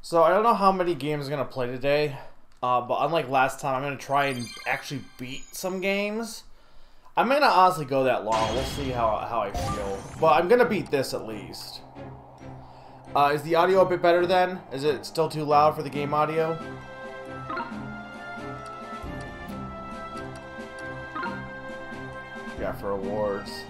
So I don't know how many games I'm gonna play today, but unlike last time, I'm gonna try and actually beat some games. I'm gonna honestly go that long. We'll see how I feel, but I'm gonna beat this at least. Is the audio a bit better then? Is it still too loud for the game audio? Yeah, for awards.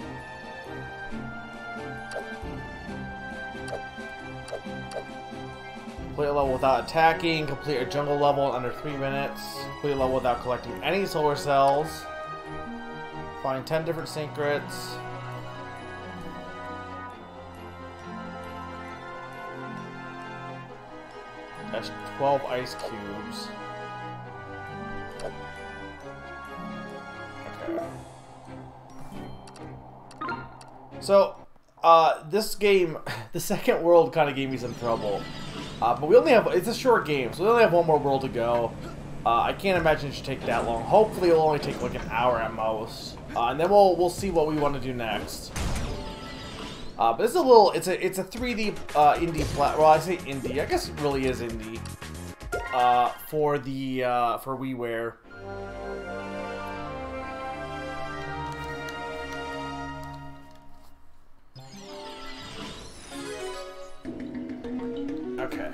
Complete a level without attacking. Complete a jungle level in under 3 minutes. Complete a level without collecting any solar cells. Find 10 different secrets. That's 12 ice cubes. Okay. So, this game, the second world kind of gave me some trouble. But we only have, it's a short game, so we only have one more world to go. I can't imagine it should take that long. Hopefully it'll only take like an hour at most. And then we'll see what we want to do next. But it's a little, it's a 3D indie well, I say indie, I guess it really is indie. For WiiWare. Okay.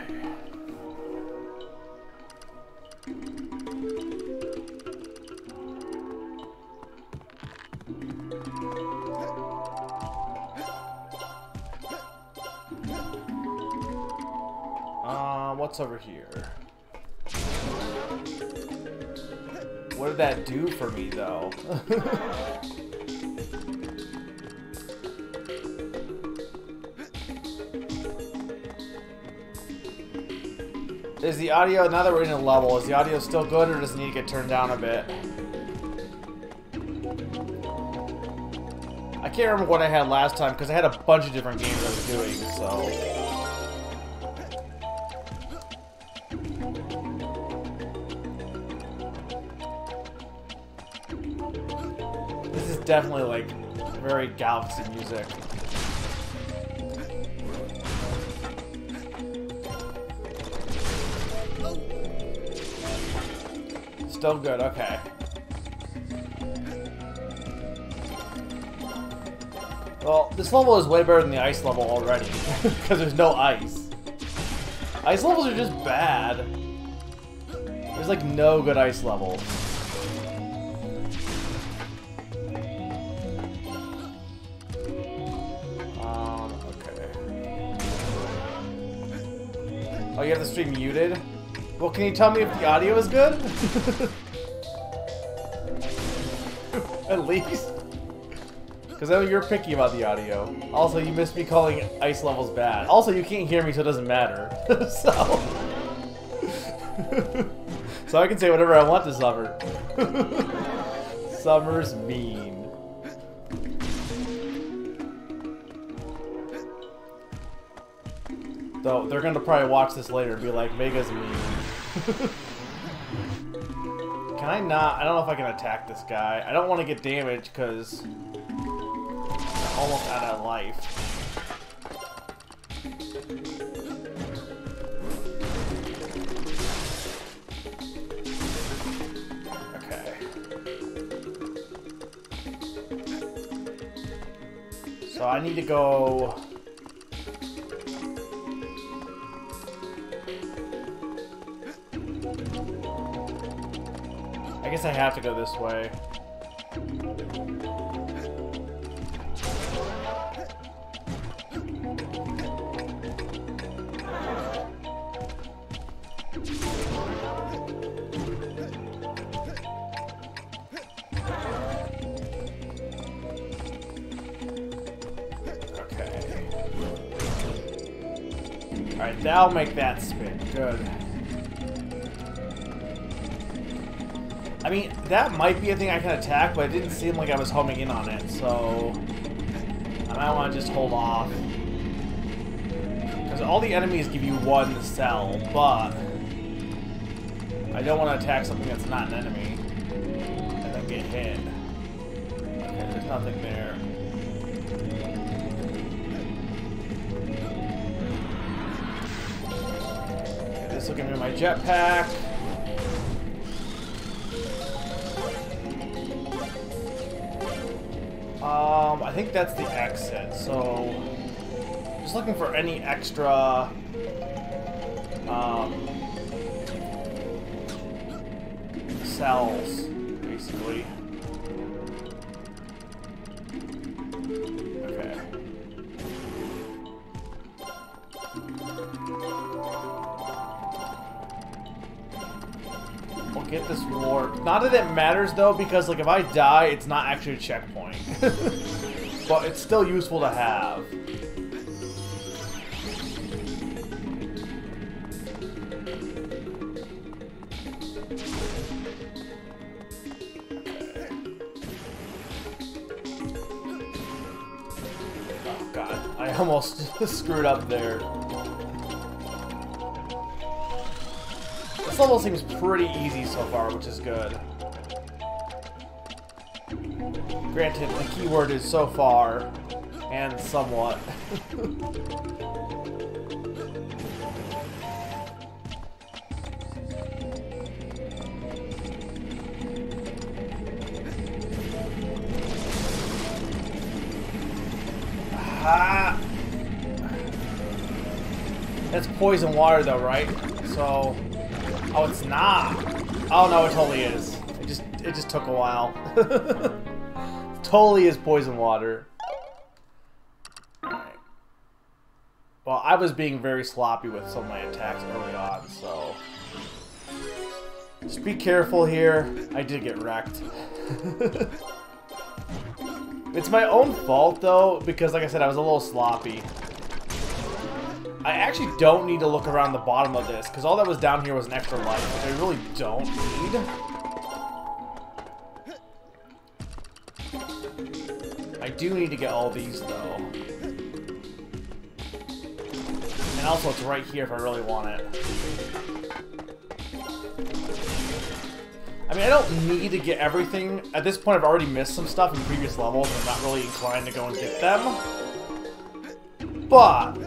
What's over here? What did that do for me, though? Is the audio, now that we're in a level, is the audio still good or does it need to get turned down a bit? I can't remember what I had last time because I had a bunch of different games I was doing, so... This is definitely like very Galaxy music. Still good, okay. Well, this level is way better than the ice level already, because there's no ice. Ice levels are just bad. There's like no good ice levels. Okay. Oh, you have the stream muted? Well, can you tell me if the audio is good? At least. Because I know you're picky about the audio. Also, you missed me calling ice levels bad. Also, you can't hear me, so it doesn't matter. So I can say whatever I want this summer. Summer's mean. Though they're gonna probably watch this later and be like, Mega's mean. Can I not? I don't know if I can attack this guy. I don't want to get damaged because I'm almost out of life. Okay. So I need to go... I guess I have to go this way. Okay. Alright, that'll make that spin. Good. I mean, that might be a thing I can attack, but it didn't seem like I was homing in on it, so... I might want to just hold off. Because all the enemies give you one cell, but... I don't want to attack something that's not an enemy. And then get hit. Okay, there's nothing there. So give me my jetpack. I think that's the exit, so just looking for any extra cells, basically. Okay. We'll get this warp. Not that it matters though, because like if I die, it's not actually a checkpoint. But it's still useful to have. Oh god, I almost screwed up there. This level seems pretty easy so far, which is good. Granted, the keyword is so far, and somewhat. Ah! That's poison water though, right? So... Oh, it's not! Oh no, it totally is. It just took a while. Totally is poison water. Alright. Well, I was being very sloppy with some of my attacks early on, so... Just be careful here. I did get wrecked. It's my own fault, though, because, like I said, I was a little sloppy. I actually don't need to look around the bottom of this, because all that was down here was an extra life, which I really don't need. I do need to get all these, though. And also, it's right here if I really want it. I mean, I don't need to get everything. At this point, I've already missed some stuff in previous levels, and I'm not really inclined to go and get them. But,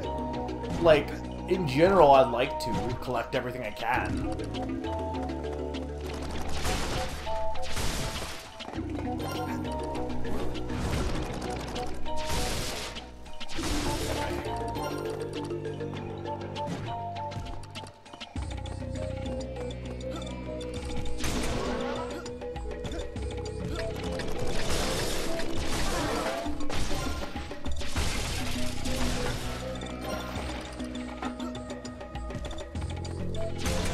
like, in general, I'd like to collect everything I can.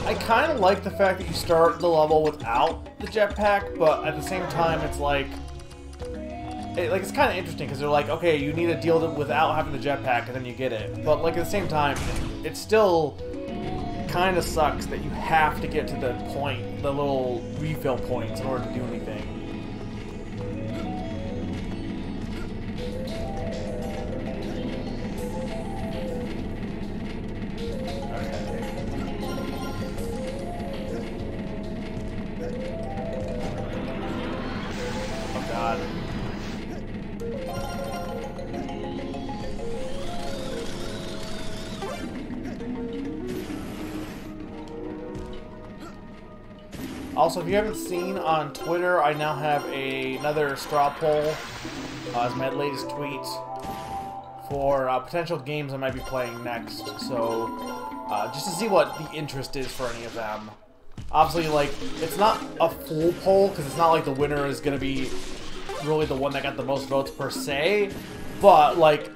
I kind of like the fact that you start the level without the jetpack, but at the same time, it's like, it's kind of interesting because they're like, okay, you need to deal with it without having the jetpack, and then you get it. But like at the same time, it still kind of sucks that you have to get to the point, the little refill points, in order to do anything. Also, if you haven't seen on Twitter, I now have another straw poll as my latest tweet for potential games I might be playing next. So, just to see what the interest is for any of them. Obviously, like, it's not a full poll, because it's not like the winner is going to be really the one that got the most votes per se. But, like,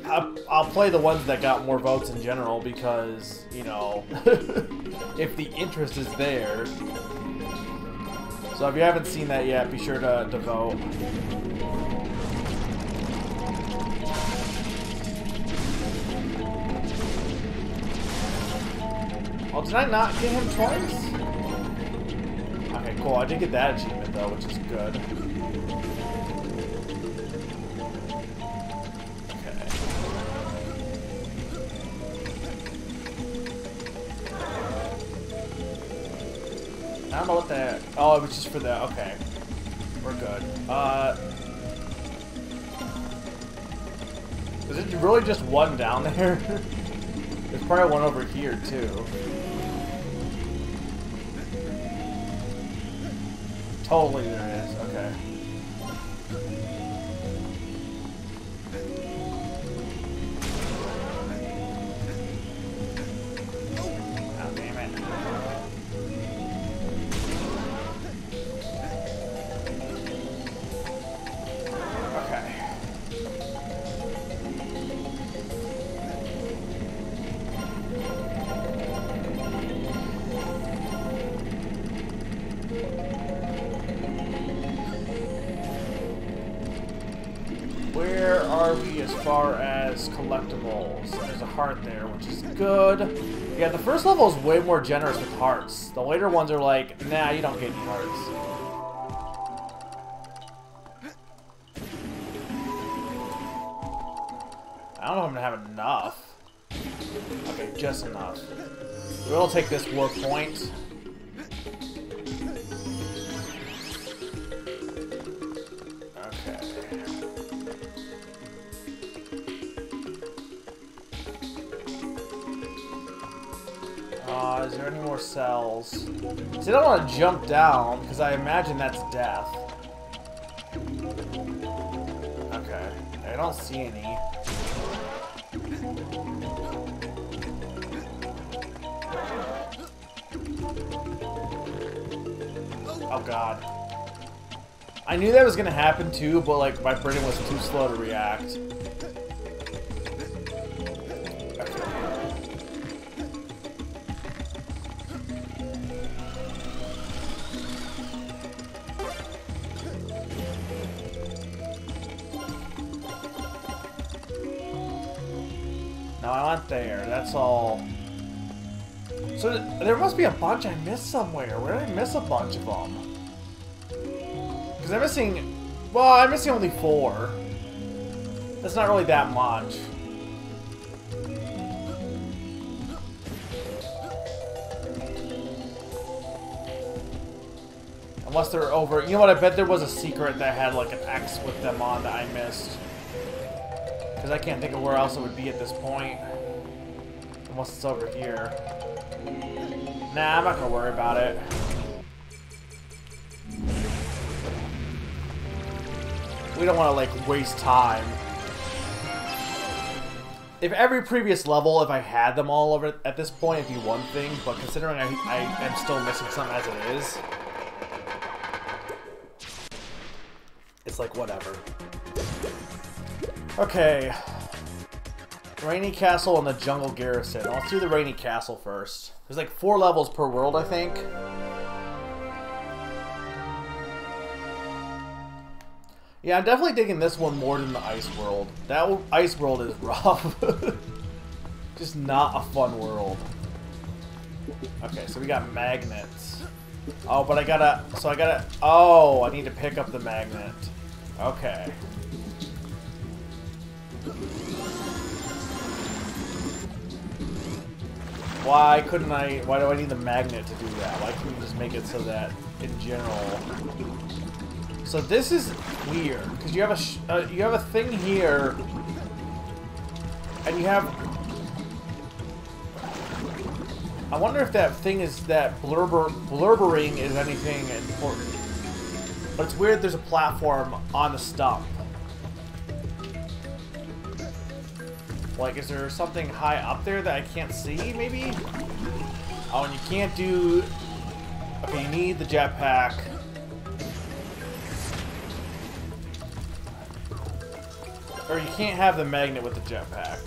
I'll play the ones that got more votes in general because, you know, if the interest is there. So if you haven't seen that yet, be sure to vote. Oh, did I not get him twice? Okay, cool. I did get that achievement, though, which is good. I don't know what that... Oh, it was just for the... Okay. We're good. Is it really just one down there? There's probably one over here, too. Totally there is. Okay. Oh, damn it. Okay. Where are we as far as collectibles? There's a heart there, which is good. Yeah, the first level is way more generous with hearts. The later ones are like, nah, you don't get any hearts. I don't know if I'm gonna have enough. Okay, just enough. We'll take this war point. Is there any more cells? See, I don't want to jump down, because I imagine that's death. Okay. I don't see any. Oh god. I knew that was going to happen too, but like my brain was too slow to react. No, I went there. That's all. So there must be a bunch I missed somewhere. Where did I miss a bunch of them? Because I'm missing... Well, I'm missing only 4. That's not really that much. Unless they're over... You know what? I bet there was a secret that had like an X with them on that I missed. Because I can't think of where else it would be at this point. Unless it's over here. Nah, I'm not gonna worry about it. We don't want to, like, waste time. If every previous level, if I had them all over at this point, it'd be one thing. But considering I am still missing some as it is, it's like, whatever. Okay. Rainy Castle and the Jungle Garrison. Let's do the Rainy Castle first. There's like 4 levels per world, I think. Yeah, I'm definitely digging this one more than the Ice World. That Ice World is rough. Just not a fun world. Okay, so we got magnets. Oh, but I gotta... So I gotta... Oh, I need to pick up the magnet. Okay. Why couldn't I... Why do I need the magnet to do that? Why can't we just make it so that, in general... So this is weird, because you have a thing here, and you have... I wonder if that thing is... That blurbering is anything important. But it's weird there's a platform on the stump. Like, is there something high up there that I can't see, maybe? Oh, and you can't do... Okay, you need the jetpack. Or you can't have the magnet with the jetpack.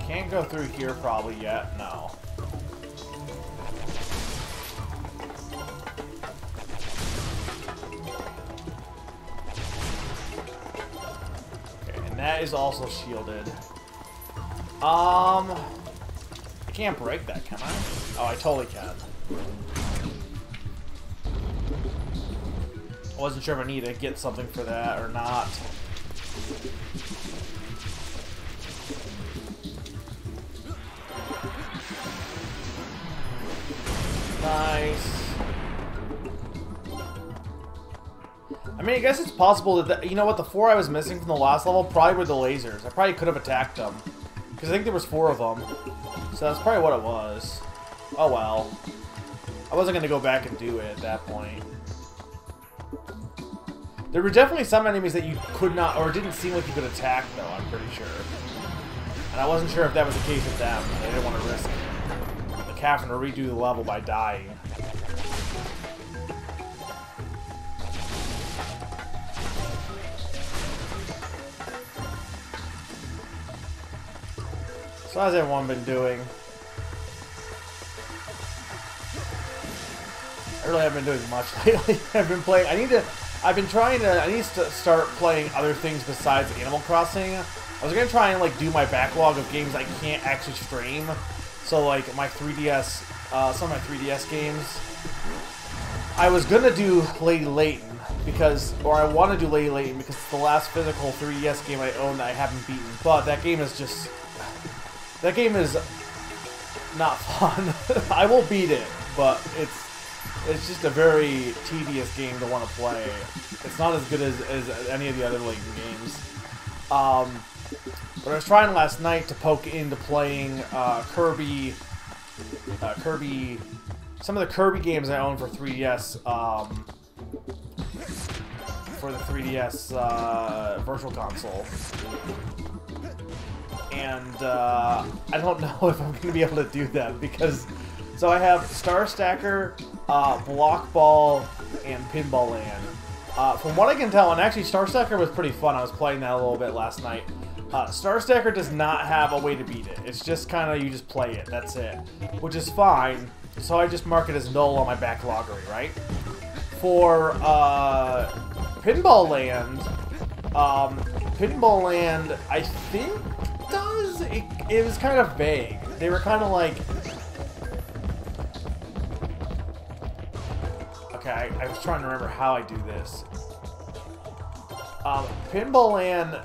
Can't go through here probably yet. No. Okay, and that is also shielded. I can't break that, can I? Oh, I totally can. I wasn't sure if I need to get something for that or not. Nice. Nice. I mean, I guess it's possible that, you know what, the 4 I was missing from the last level probably were the lasers. I probably could have attacked them. Because I think there was 4 of them. So that's probably what it was. Oh well. I wasn't going to go back and do it at that point. There were definitely some enemies that you could not, or didn't seem like you could attack, though, I'm pretty sure. And I wasn't sure if that was the case with them. I didn't want to risk like having to redo the level by dying. So how's everyone been doing? I really haven't been doing much lately. I've been playing. I need to start playing other things besides Animal Crossing. I was gonna try and like do my backlog of games I can't actually stream. So like my 3DS, some of my 3DS games. I was gonna do Lady Layton because, or I want to do Lady Layton because it's the last physical 3DS game I own that I haven't beaten. But that game is just. That game is not fun. I will beat it, but it's just a very tedious game to want to play. It's not as good as any of the other Layton games. But I was trying last night to poke into playing Kirby, some of the Kirby games I own for 3DS, for the 3DS Virtual Console. And I don't know if I'm going to be able to do that because... So I have Star Stacker, Block Ball, and Pinball Land. From what I can tell, and actually Star Stacker was pretty fun. I was playing that a little bit last night. Star Stacker does not have a way to beat it. It's just kind of, you just play it. That's it. Which is fine. So I just mark it as null on my backloggery, right? For Pinball Land, I think... It was kind of vague. They were kind of like... Okay, I was trying to remember how I do this. Pinball Land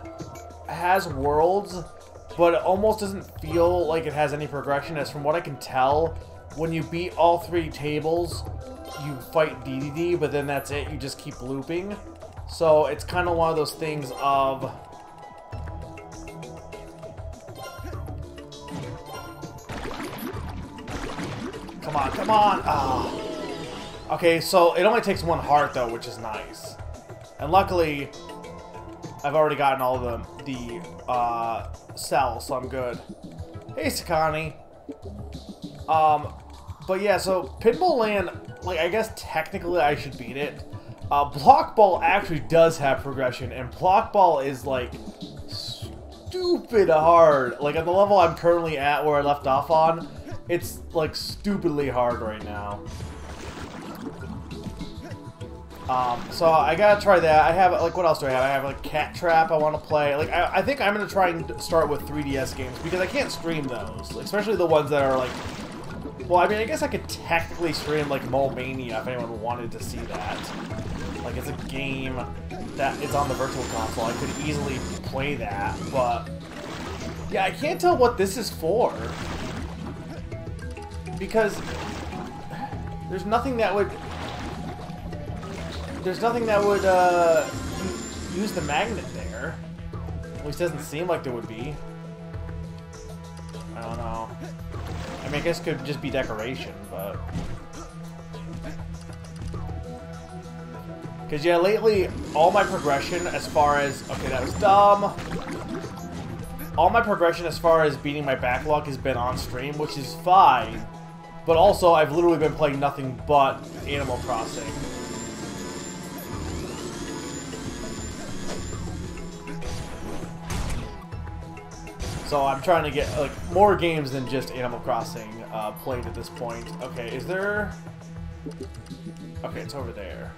has worlds, but it almost doesn't feel like it has any progression, as from what I can tell, when you beat all 3 tables, you fight DDD, but then that's it, you just keep looping. So it's kind of one of those things of... Come on, come on! Oh. Okay, so it only takes 1 heart, though, which is nice. And luckily, I've already gotten all of the cells, so I'm good. Hey, Sakani! But yeah, so Pinball Land, like, I guess technically I should beat it. Block Ball actually does have progression, and Block Ball is, like, stupid hard. Like, at the level I'm currently at, where I left off on, it's, like, stupidly hard right now. So I gotta try that. I have, like, what else do I have? I have, like, Cat Trap I want to play. Like, I think I'm gonna try and start with 3DS games, because I can't stream those. Especially the ones that are, like... Well, I mean, I guess I could technically stream, like, Mole Mania if anyone wanted to see that. Like, it's a game that is on the Virtual Console. I could easily play that, but... Yeah, I can't tell what this is for. Because... There's nothing that would... use the magnet there. At least doesn't seem like there would be. I don't know. I mean, I guess it could just be decoration, but... Because, yeah, lately, all my progression as far as... Okay, that was dumb. All my progression as far as beating my backlog has been on stream, which is fine. But also, I've literally been playing nothing but Animal Crossing. So I'm trying to get, like, more games than just Animal Crossing played at this point. Okay, is there... Okay, it's over there.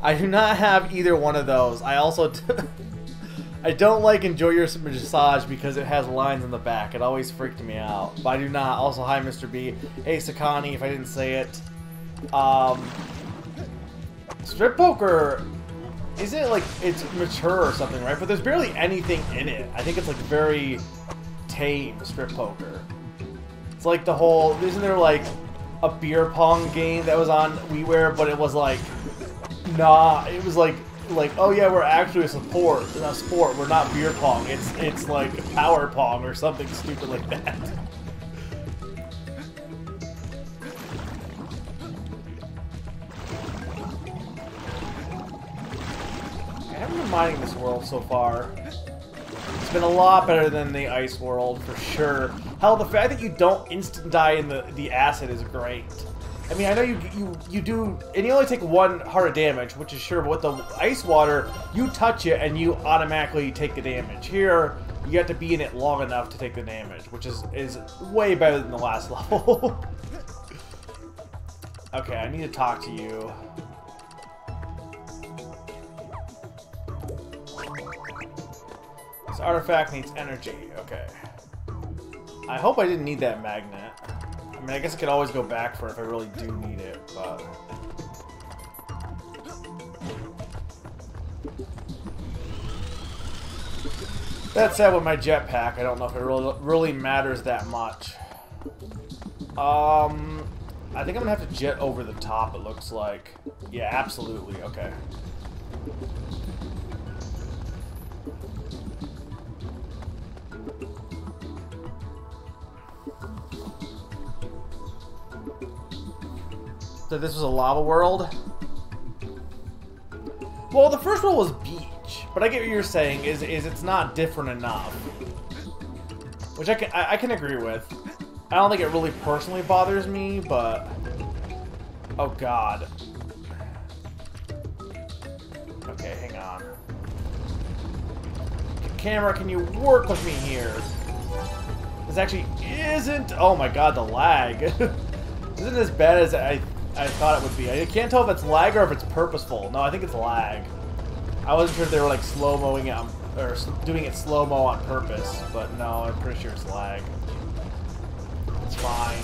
I do not have either one of those. I also... I don't like Enjoy Your Massage because it has lines in the back. It always freaked me out. But I do not. Also, hi, Mr. B. Hey, Sakani, if I didn't say it. Strip Poker... Is it like it's mature or something, right? But there's barely anything in it. I think it's like very tame, Strip Poker. It's like the whole, isn't there like a beer pong game that was on WiiWare, but it was like, nah, it was like, oh yeah, we're actually a sport, we're not beer pong, it's like power pong or something stupid like that. I haven't been minding this world so far. It's been a lot better than the ice world, for sure. Hell, the fact that you don't instant die in the acid is great. I mean, I know you do, and you only take 1 heart of damage, which is sure, but with the ice water, you touch it and you automatically take the damage. Here, you have to be in it long enough to take the damage, which is way better than the last level. Okay, I need to talk to you. This artifact needs energy. Okay. I hope I didn't need that magnet. I mean, I guess I could always go back for it if I really do need it, but... That said, with my jetpack, I don't know if it really matters that much. I think I'm gonna have to jet over the top, it looks like. Yeah, absolutely. Okay. So this was a lava world? Well, the first world was beach, but I get what you're saying, is it's not different enough. Which I can agree with. I don't think it really personally bothers me, but... Oh god. Okay, hang on. Camera, can you work with me here? This actually isn't... Oh my god, the lag. Isn't as bad as I thought it would be. I can't tell if it's lag or if it's purposeful. No, I think it's lag. I wasn't sure if they were like slow-moing it or doing it slow-mo on purpose, but no, I'm pretty sure it's lag. It's fine.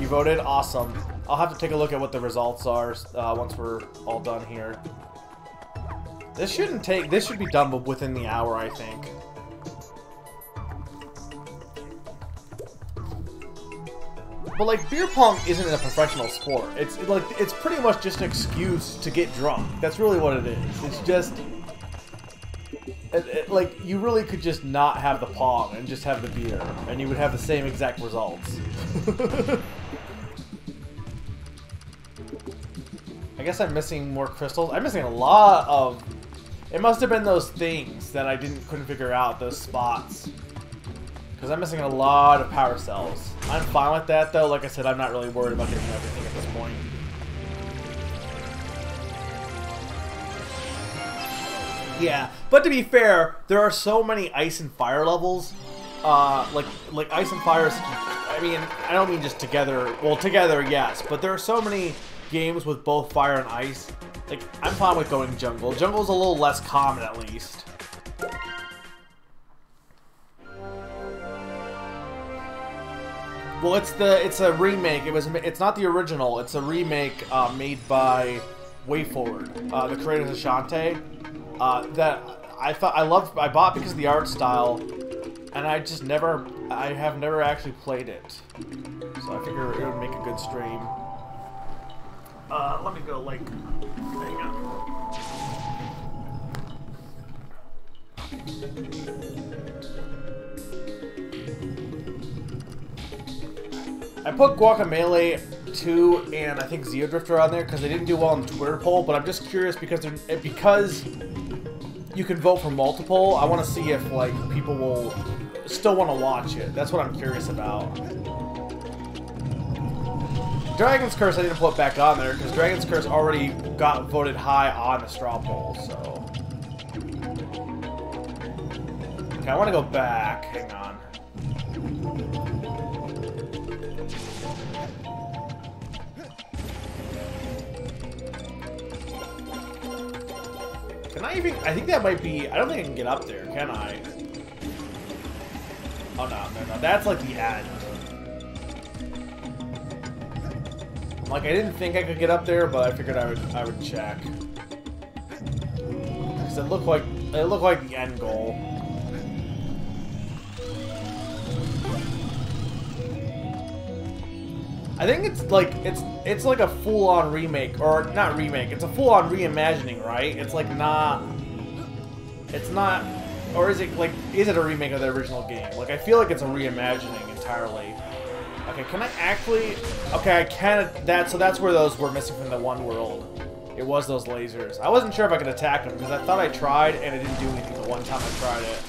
You voted? Awesome. I'll have to take a look at what the results are once we're all done here. This shouldn't take... This should be done within the hour, I think. But like, beer pong isn't a professional sport. It's pretty much just an excuse to get drunk. That's really what it is. It's just... like, you really could just not have the pong and just have the beer, and you would have the same exact results. I guess I'm missing more crystals. I'm missing a lot of... It must have been those things that I couldn't figure out, those spots. Because I'm missing a lot of power cells. I'm fine with that, though. Like I said, I'm not really worried about getting everything at this point. Yeah, but to be fair, there are so many ice and fire levels. Like ice and fire. I mean, I don't mean just together. Well, together, yes, but there are so many games with both fire and ice. Like, I'm fine with going jungle. Jungle's a little less common, at least. Well, it's a remake. It's not the original. It's a remake made by WayForward, the creators of Shantae. That I bought because of the art style, and I have never actually played it. So I figure it would make a good stream. Let me go, like, hang on. I put Guacamelee 2 and I think Zeodrifter on there because they didn't do well in the Twitter poll, but I'm just curious because you can vote for multiple. I want to see if, like, people will still want to watch it. That's what I'm curious about. Dragon's Curse I didn't put back on there because Dragon's Curse already got voted high on the straw poll, so... Okay, I want to go back. Hang on. Can I even... I think that might be... I don't think I can get up there, can I? Oh, no. That's like the end. Like, I didn't think I could get up there, but I figured I would check. Because it looked like the end goal. I think it's like a full-on remake, or not remake. It's a full-on reimagining, right? It's like not. It's not, or is it like? Is it a remake of the original game? Like I feel like it's a reimagining entirely. Okay, can I actually? Okay, I can. So that's where those were missing from the one world. It was those lasers. I wasn't sure if I could attack them because I thought I tried and it didn't do anything the one time I tried it.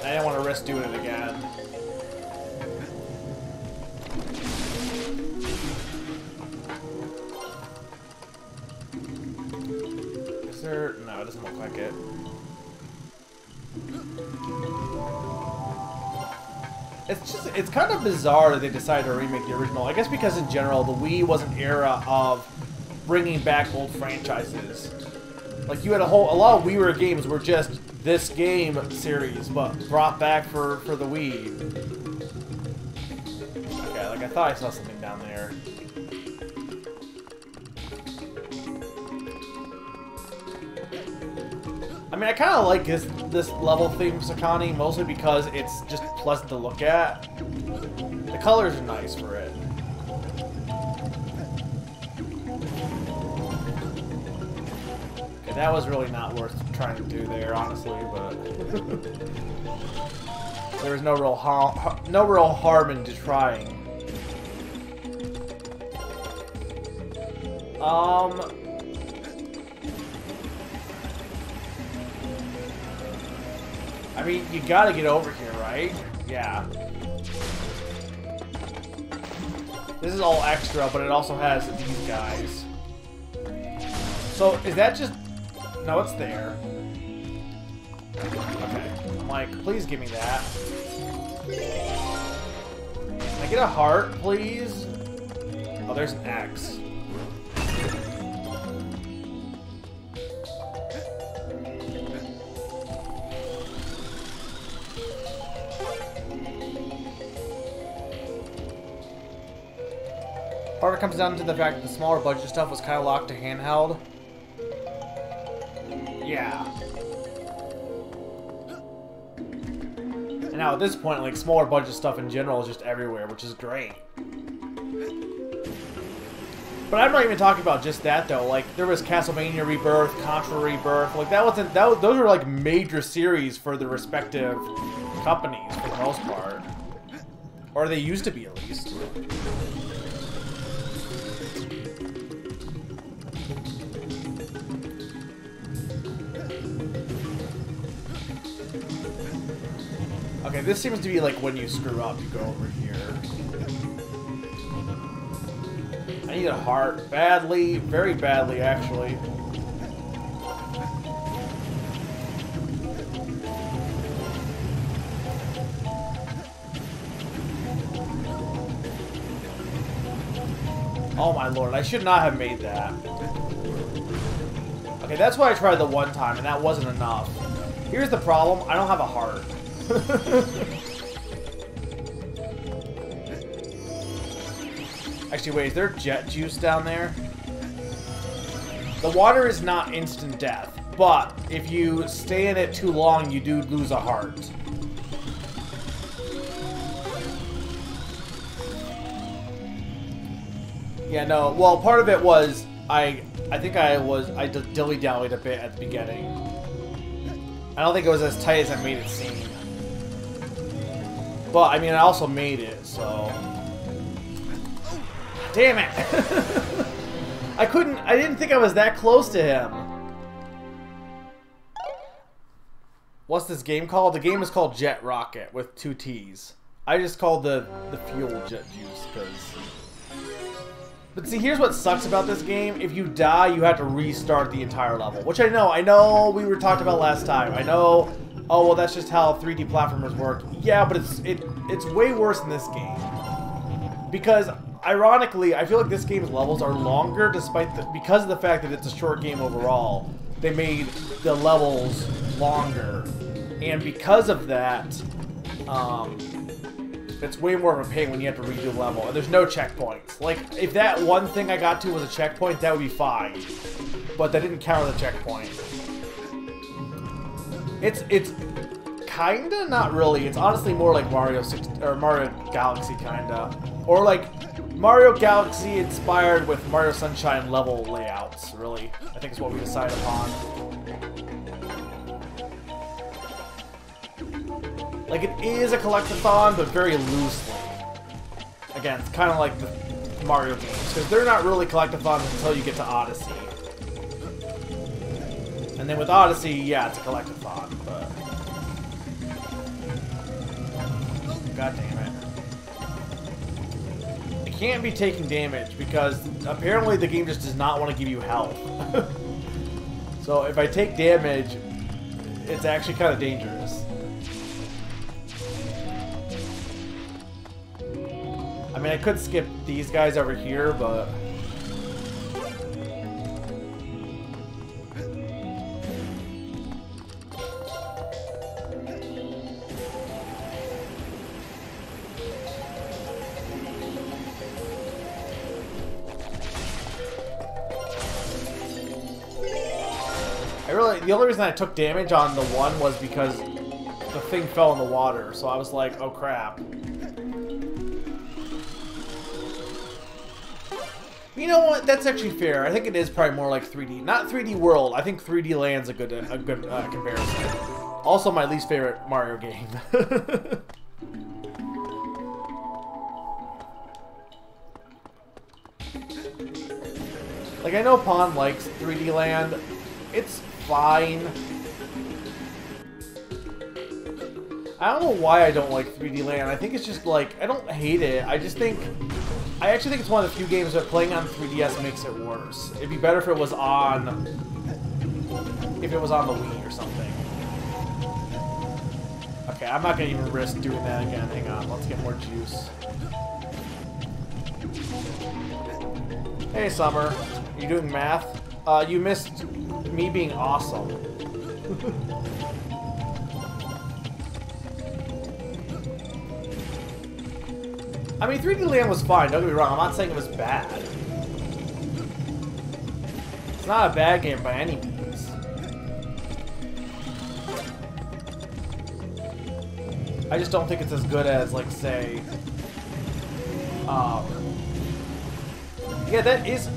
I didn't want to risk doing it again. Is there? No, it doesn't look like it. It's kind of bizarre that they decided to remake the original. I guess because in general, the Wii was an era of bringing back old franchises. Like you had a lot of WiiWare games were just this game series, but brought back for the Wii. Okay, like I thought I saw something down there. I mean, I kind of like this level theme, Sakani, mostly because it's just pleasant to look at. The colors are nice for it. Okay, that was really not worth trying to do there, honestly, but there was no real harm in trying. I mean, you gotta get over here, right? Yeah. This is all extra, but it also has these guys. So, is that just... No, it's there. Okay. I'm like, please give me that. Can I get a heart, please? Oh, there's an X. Part of it comes down to the fact that the smaller budget stuff was kind of locked to handheld. Yeah. And now at this point, like, smaller budget stuff in general is just everywhere, which is great. But I'm not even talking about just that, though. Like, there was Castlevania Rebirth, Contra Rebirth. Like, those are, like, major series for the respective companies, for the most part. Or they used to be, at least. Okay, this seems to be like when you screw up, you go over here. I need a heart. Badly. Very badly, actually. Oh my lord, I should not have made that. Okay, that's why I tried the one time, and that wasn't enough. Here's the problem, I don't have a heart. Actually, wait, is there Jett juice down there? The water is not instant death, but if you stay in it too long, you do lose a heart. Yeah, no, well, part of it was, I think I dilly-dallied a bit at the beginning. I don't think it was as tight as I made it seem. But, I mean, I also made it, so... Damn it! I didn't think I was that close to him. What's this game called? The game is called Jet Rocket, with 2 T's. I just called the fuel Jet Juice, because... But see, here's what sucks about this game. If you die, you have to restart the entire level. Which I know we were talked about last time. I know... Oh, well, that's just how 3D platformers work. Yeah, but it's way worse in this game. Because, ironically, I feel like this game's levels are longer because of the fact that it's a short game overall. They made the levels longer. And because of that, it's way more of a pain when you have to redo the level. And there's no checkpoints. Like, if that one thing I got to was a checkpoint, that would be fine. But that didn't count as a checkpoint. It's kinda, not really. It's honestly more like Mario Galaxy kinda, or like Mario Galaxy inspired with Mario Sunshine level layouts, really. I think is what we decided upon. Like, it is a collectathon, but very loosely. Again, it's kind of like the Mario games, because they're not really collectathons until you get to Odyssey. And then with Odyssey, yeah, it's a collectathon, but... God damn it. It can't be taking damage, because apparently the game just does not want to give you health. So if I take damage, it's actually kind of dangerous. I mean, I could skip these guys over here, but... the only reason I took damage on the one was because the thing fell in the water, so I was like, oh crap. You know what? That's actually fair. I think it is probably more like 3D. Not 3D World. I think 3D Land's a good comparison. Also my least favorite Mario game. Like, I know Pond likes 3D Land. It's fine. I don't know why I don't like 3D Land. I think it's just like, I don't hate it. I just think, I actually think it's one of the few games that playing on 3DS makes it worse. It'd be better if it was on the Wii or something. Okay, I'm not gonna even risk doing that again. Hang on, let's get more juice. Hey, Summer. Are you doing math? You missed me being awesome. I mean, 3D Land was fine, don't get me wrong. I'm not saying it was bad. It's not a bad game by any means. I just don't think it's as good as, like, say... yeah, that is...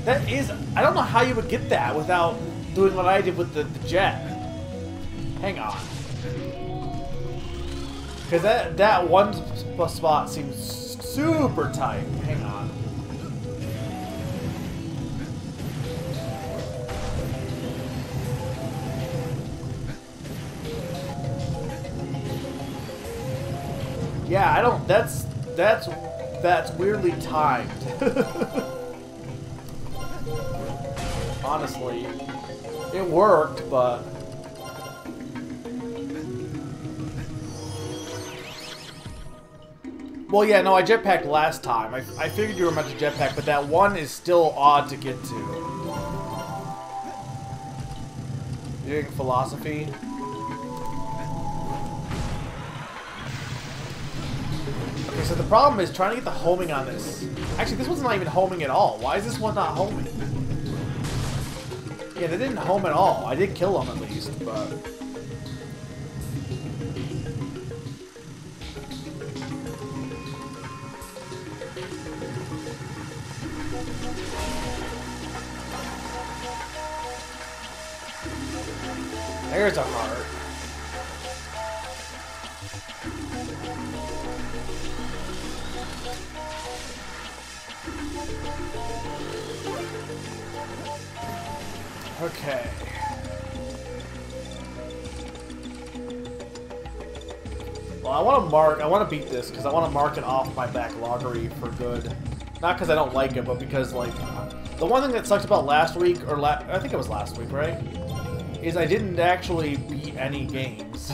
I don't know how you would get that without doing what I did with the Jett. Hang on. Because that one spot seems super tight. Hang on. Yeah, I don't... That's weirdly timed. Honestly, it worked, but... Well, yeah, no, I jetpacked last time. I figured you were meant to jetpack, but that one is still odd to get to. You're doing philosophy? Okay, so the problem is trying to get the homing on this. Actually, this one's not even homing at all. Why is this one not homing? Yeah, they didn't home at all. I did kill them at least, but... There's a heart. Okay. Well, I want to beat this because I want to mark it off my backloggery for good. Not because I don't like it, but because, like, the one thing that sucked about last week, or I think it was last week, right? Is I didn't actually beat any games.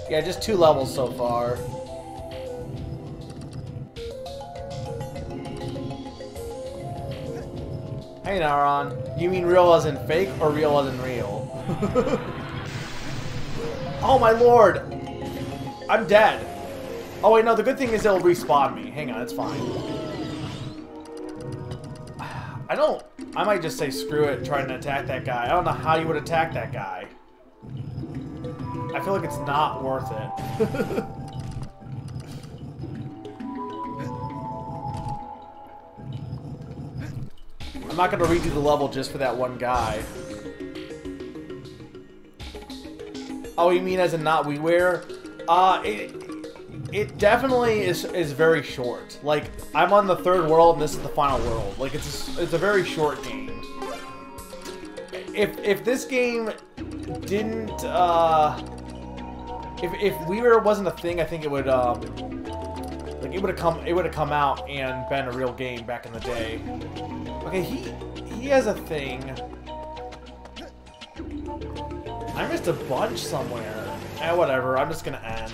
Yeah, just 2 levels so far. Hey, Naron. You mean real as in fake or real as in real? Oh my lord! I'm dead. Oh wait, no, the good thing is it'll respawn me. Hang on, it's fine. I might just say screw it trying to attack that guy. I don't know how you would attack that guy. I feel like it's not worth it. I'm not going to redo the level just for that one guy. Oh, you mean as in not WiiWare? It definitely is very short. Like, I'm on the 3rd world and this is the final world. Like, it's a very short game. If this game didn't, if WiiWare wasn't a thing, I think it would, like, it would have come out and been a real game back in the day. Okay, he has a thing. I missed a bunch somewhere. Whatever, I'm just gonna end.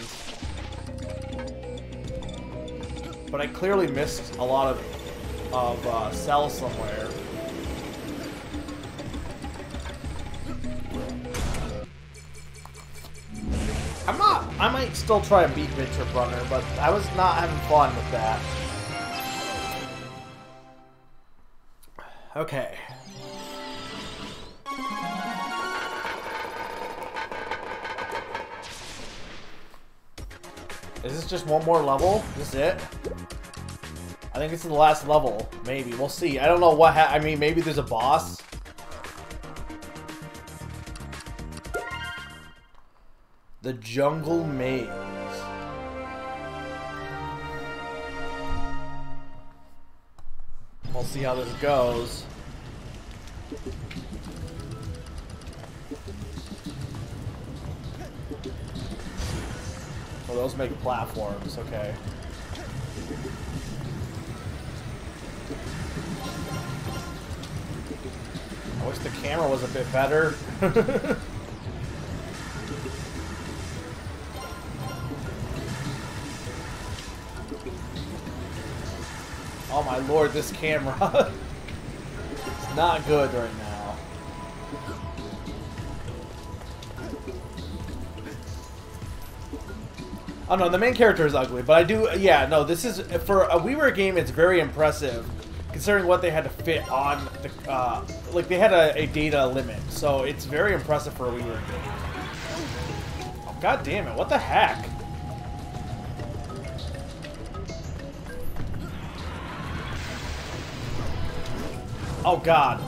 But I clearly missed a lot of cells somewhere. I might still try and beat Mid Trip Runner, but I was not having fun with that. Okay. Is this just one more level? Is this it? I think this is the last level. Maybe. We'll see. I don't know what I mean, maybe there's a boss. The Jungle Maze. We'll see how this goes. Oh, those make platforms, okay. I wish the camera was a bit better. Oh my lord, this camera. It's not good right now. Oh no, the main character is ugly, but I do, yeah, no, this is, for a WiiWare game, it's very impressive, considering what they had to fit on the, like, they had a data limit, so it's very impressive for a WiiWare game. Oh, god damn it, what the heck? Oh god.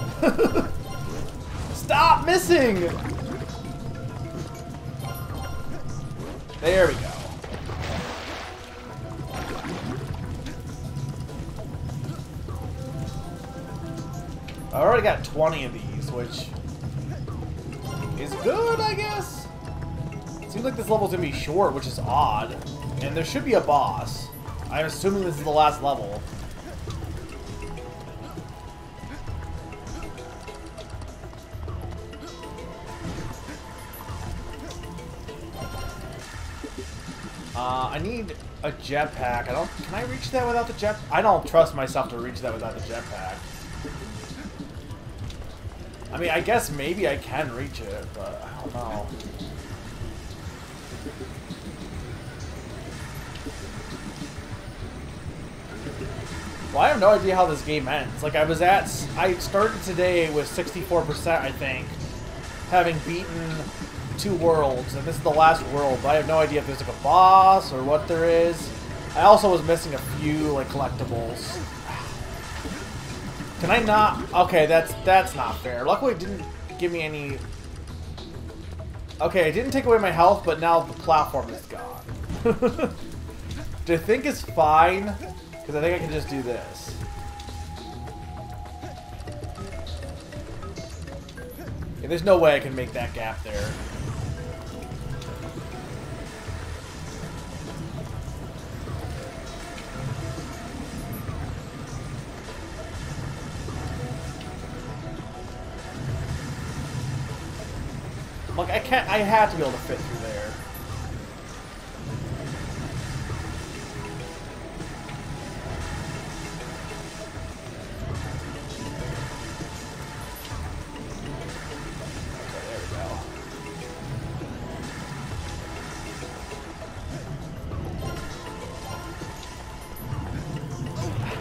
Stop missing! There we go. I already got 20 of these, which is good, I guess. Seems like this level's gonna be short, which is odd. And there should be a boss. I'm assuming this is the last level. I need a jetpack. Can I reach that without the jet? I don't trust myself to reach that without the jetpack. I mean, I guess maybe I can reach it, but I don't know. Well, I have no idea how this game ends. Like, I started today with 64%, I think, having beaten 2 worlds, and this is the last world, but I have no idea if there's like a boss or what there is. I also was missing a few like collectibles. Can I not? Okay, that's not fair. Luckily it didn't give me any. Okay, it didn't take away my health, but now the platform is gone. Do I think it's fine? Because I think I can just do this. Yeah, there's no way I can make that gap there. Look, I can't. I have to be able to fit through there. Okay, there we go.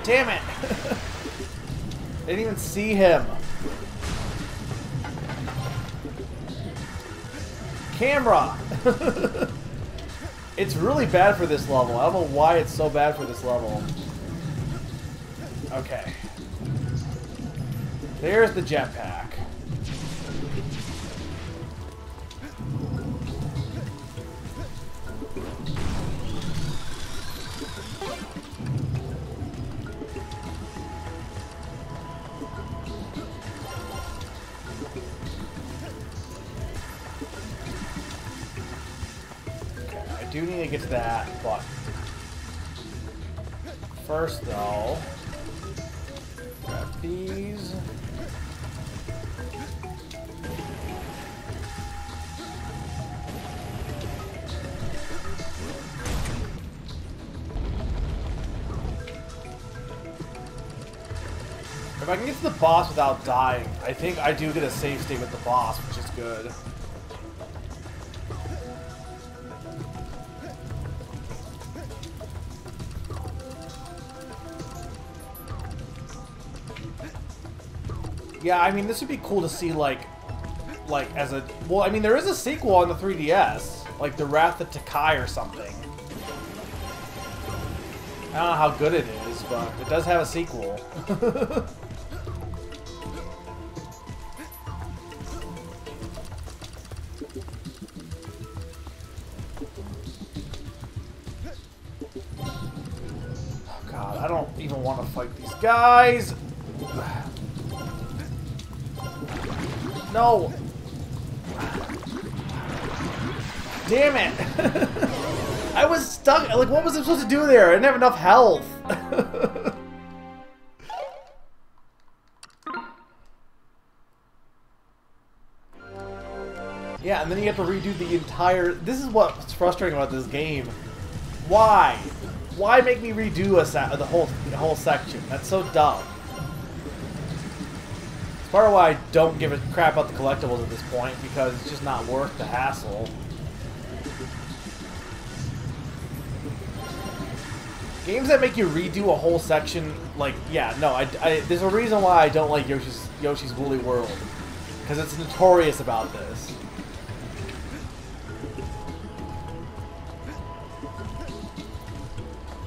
Damn it! Didn't even see him. Camera! It's really bad for this level. I don't know why it's so bad for this level. Okay. There's the jetpack. I do need to get to that, but first though, grab these. If I can get to the boss without dying, I think I do get a save state with the boss, which is good. Yeah, I mean, this would be cool to see, like as a... Well, I mean, there is a sequel on the 3DS. Like, The Wrath of Takai or something. I don't know how good it is, but it does have a sequel. Oh, God, I don't even want to fight these guys. No! Damn it! I was stuck. Like, what was I supposed to do there? I didn't have enough health. Yeah, and then you have to redo the entire... This is what's frustrating about this game. Why? Why make me redo the whole section? That's so dumb. It's part of why I don't give a crap about the collectibles at this point, because it's just not worth the hassle. Games that make you redo a whole section, like, yeah, no, there's a reason why I don't like Yoshi's Woolly World. Because it's notorious about this.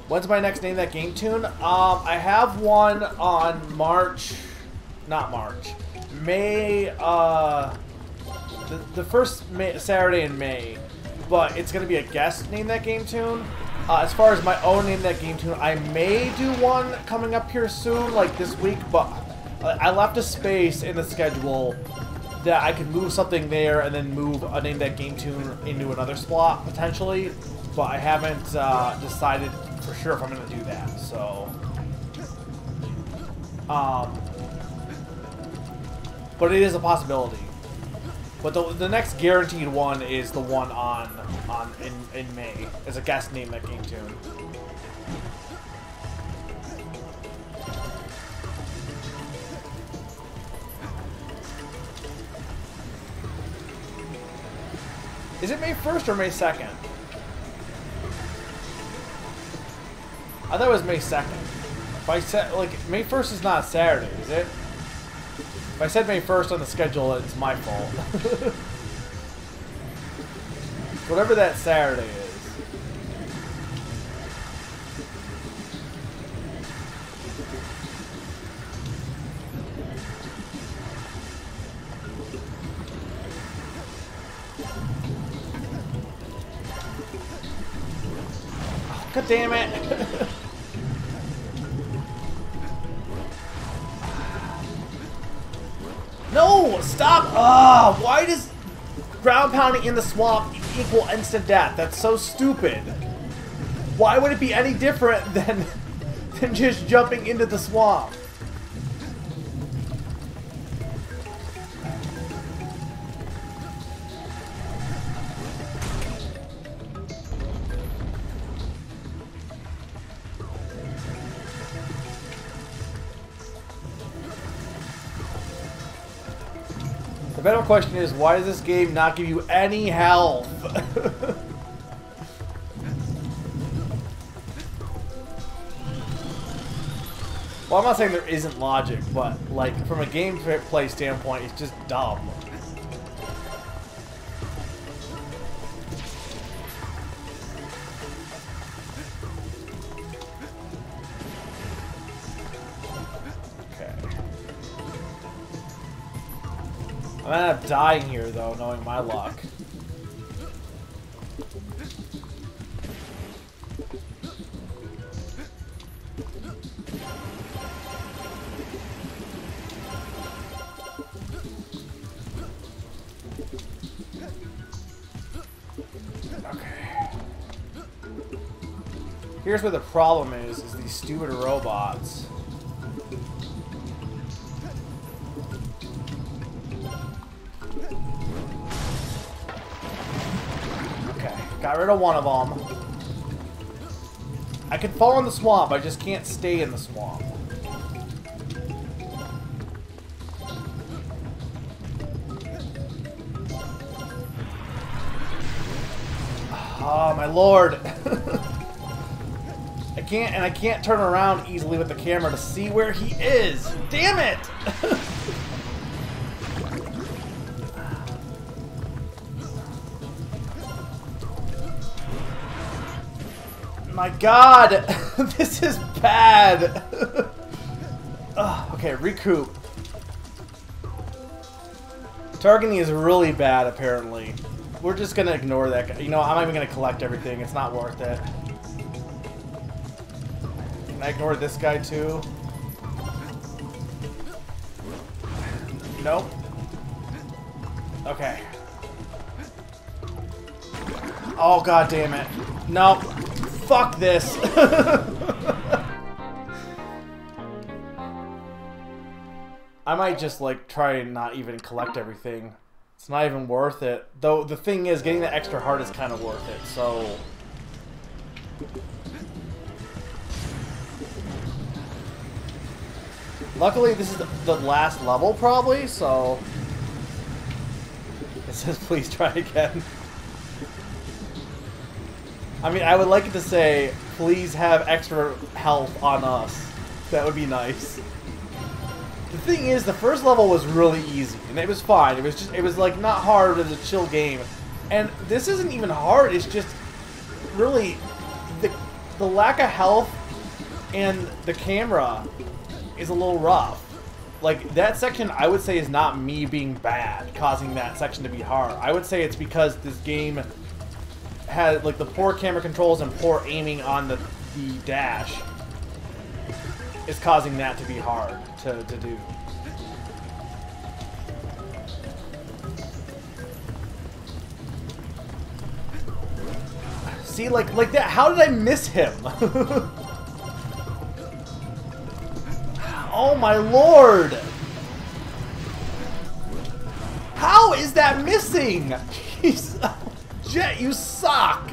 When's my next Name That Game tune? I have one on May, the first Saturday in May, but it's going to be a guest Name That Game tune. As far as my own Name That Game tune, I may do one coming up here soon, like this week, but I left a space in the schedule that I could move something there and then move a Name That Game tune into another slot, potentially, but I haven't decided for sure if I'm going to do that, so... But it is a possibility. But the next guaranteed one is the one in May as a guest Name That Game tune. Is it May 1st or May 2nd? I thought it was May 2nd. If I said, like, May 1st is not a Saturday, is it? If I said May 1st on the schedule, it's my fault. Whatever that Saturday is. Oh, God damn it! No! Stop! Ah! Why does ground pounding in the swamp equal instant death? That's so stupid. Why would it be any different than just jumping into the swamp? The better question is, why does this game not give you any health? Well, I'm not saying there isn't logic, but like from a gameplay standpoint, it's just dumb. Okay. I'm gonna end up dying here, though, knowing my luck. Here's where the problem is these stupid robots. Okay, got rid of one of them. I can fall in the swamp, I just can't stay in the swamp. Oh my lord. I can't turn around easily with the camera to see where he is. Damn it! My god! This is bad! Okay, recoup. Targeting is really bad, apparently. We're just gonna ignore that guy. You know, I'm not even gonna collect everything. It's not worth it. Can I ignore this guy too? Nope. Okay. Oh god damn it. Nope. Fuck this. I might just like try and not even collect everything. It's not even worth it. Though the thing is, getting the extra heart is kind of worth it, so... Luckily, this is the last level, probably, so... It says, please try again. I mean, I would like it to say, please have extra health on us. That would be nice. The thing is, the first level was really easy, and it was fine. It was just, it was like not hard, it was a chill game. And this isn't even hard, it's just really the lack of health and the camera is a little rough. Like, that section, I would say, is not me being bad, causing that section to be hard. I would say it's because this game had, like, the poor camera controls and poor aiming on the dash is causing that to be hard to do. See, like that, how did I miss him? Oh my lord! How is that missing? Jeez. Jett, you suck!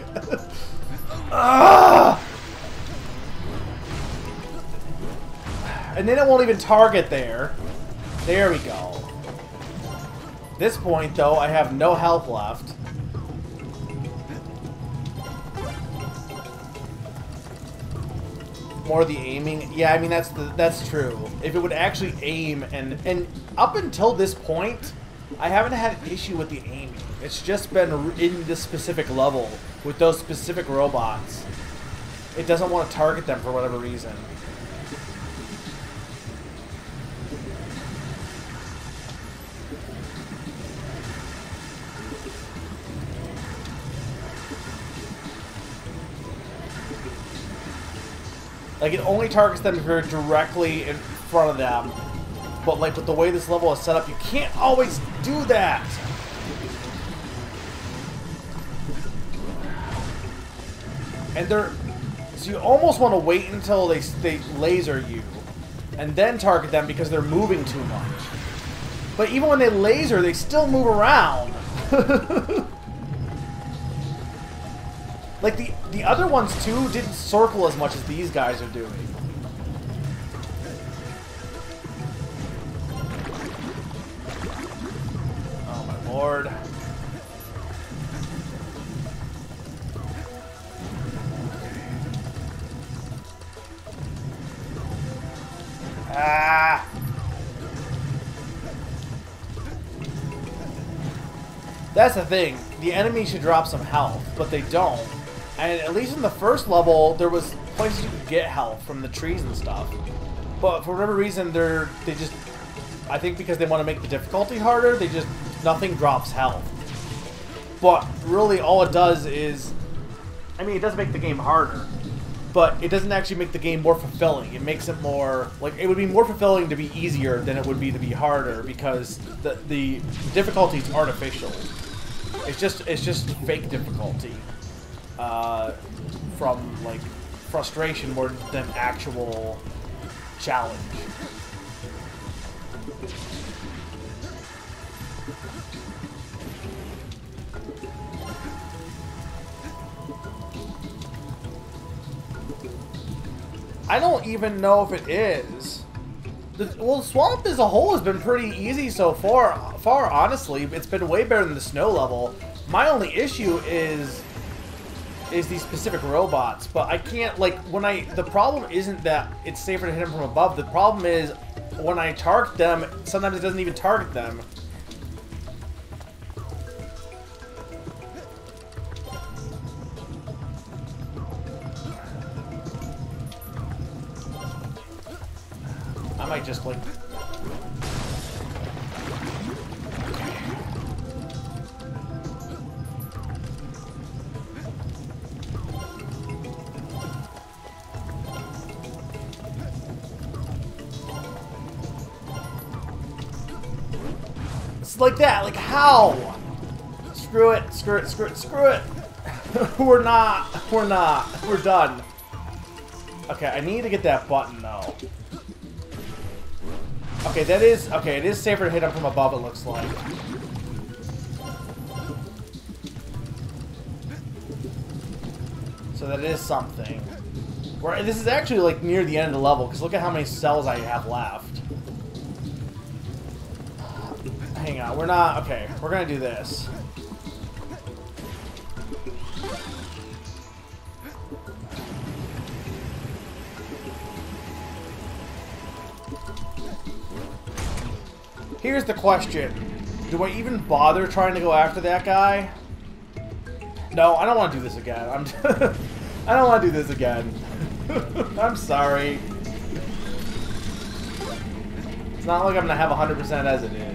And then it won't even target there. There we go. At this point, though, I have no health left. More the aiming. Yeah, I mean that's true. If it would actually aim and up until this point, I haven't had an issue with the aiming. It's just been in this specific level with those specific robots. It doesn't want to target them for whatever reason. Like, it only targets them if you're directly in front of them. But, like, with the way this level is set up, you can't always do that! And they're... So you almost want to wait until they laser you. And then target them because they're moving too much. But even when they laser, they still move around. Like, the other ones, too, didn't circle as much as these guys are doing. Oh, my lord. That's the thing. The enemy should drop some health, but they don't. And at least in the first level, there was places you could get health from the trees and stuff. But for whatever reason, they just... I think because they want to make the difficulty harder, nothing drops health. But really, all it does is... I mean, it does make the game harder. But it doesn't actually make the game more fulfilling. It makes it more... Like, it would be more fulfilling to be easier than it would be to be harder, because the difficulty is artificial. It's just fake difficulty. From, like, frustration more than actual challenge. I don't even know if it is. Well, the swamp as a whole has been pretty easy so far, honestly. It's been way better than the snow level. My only issue is these specific robots, but I can't, like, the problem isn't that it's safer to hit them from above. The problem is when I target them, sometimes it doesn't even target them. I might just, like... It's like that. Like, how? Screw it. Screw it. Screw it. Screw it. We're not. We're not. We're done. Okay, I need to get that button, though. Okay, that is... Okay, it is safer to hit him from above, it looks like. So that is something. This is actually, like, near the end of the level, because look at how many cells I have left. Hang on, we're not... Okay, we're gonna do this. Here's the question. Do I even bother trying to go after that guy? No, I don't want to do this again. I don't want to do this again. I'm sorry. It's not like I'm going to have 100% as it is.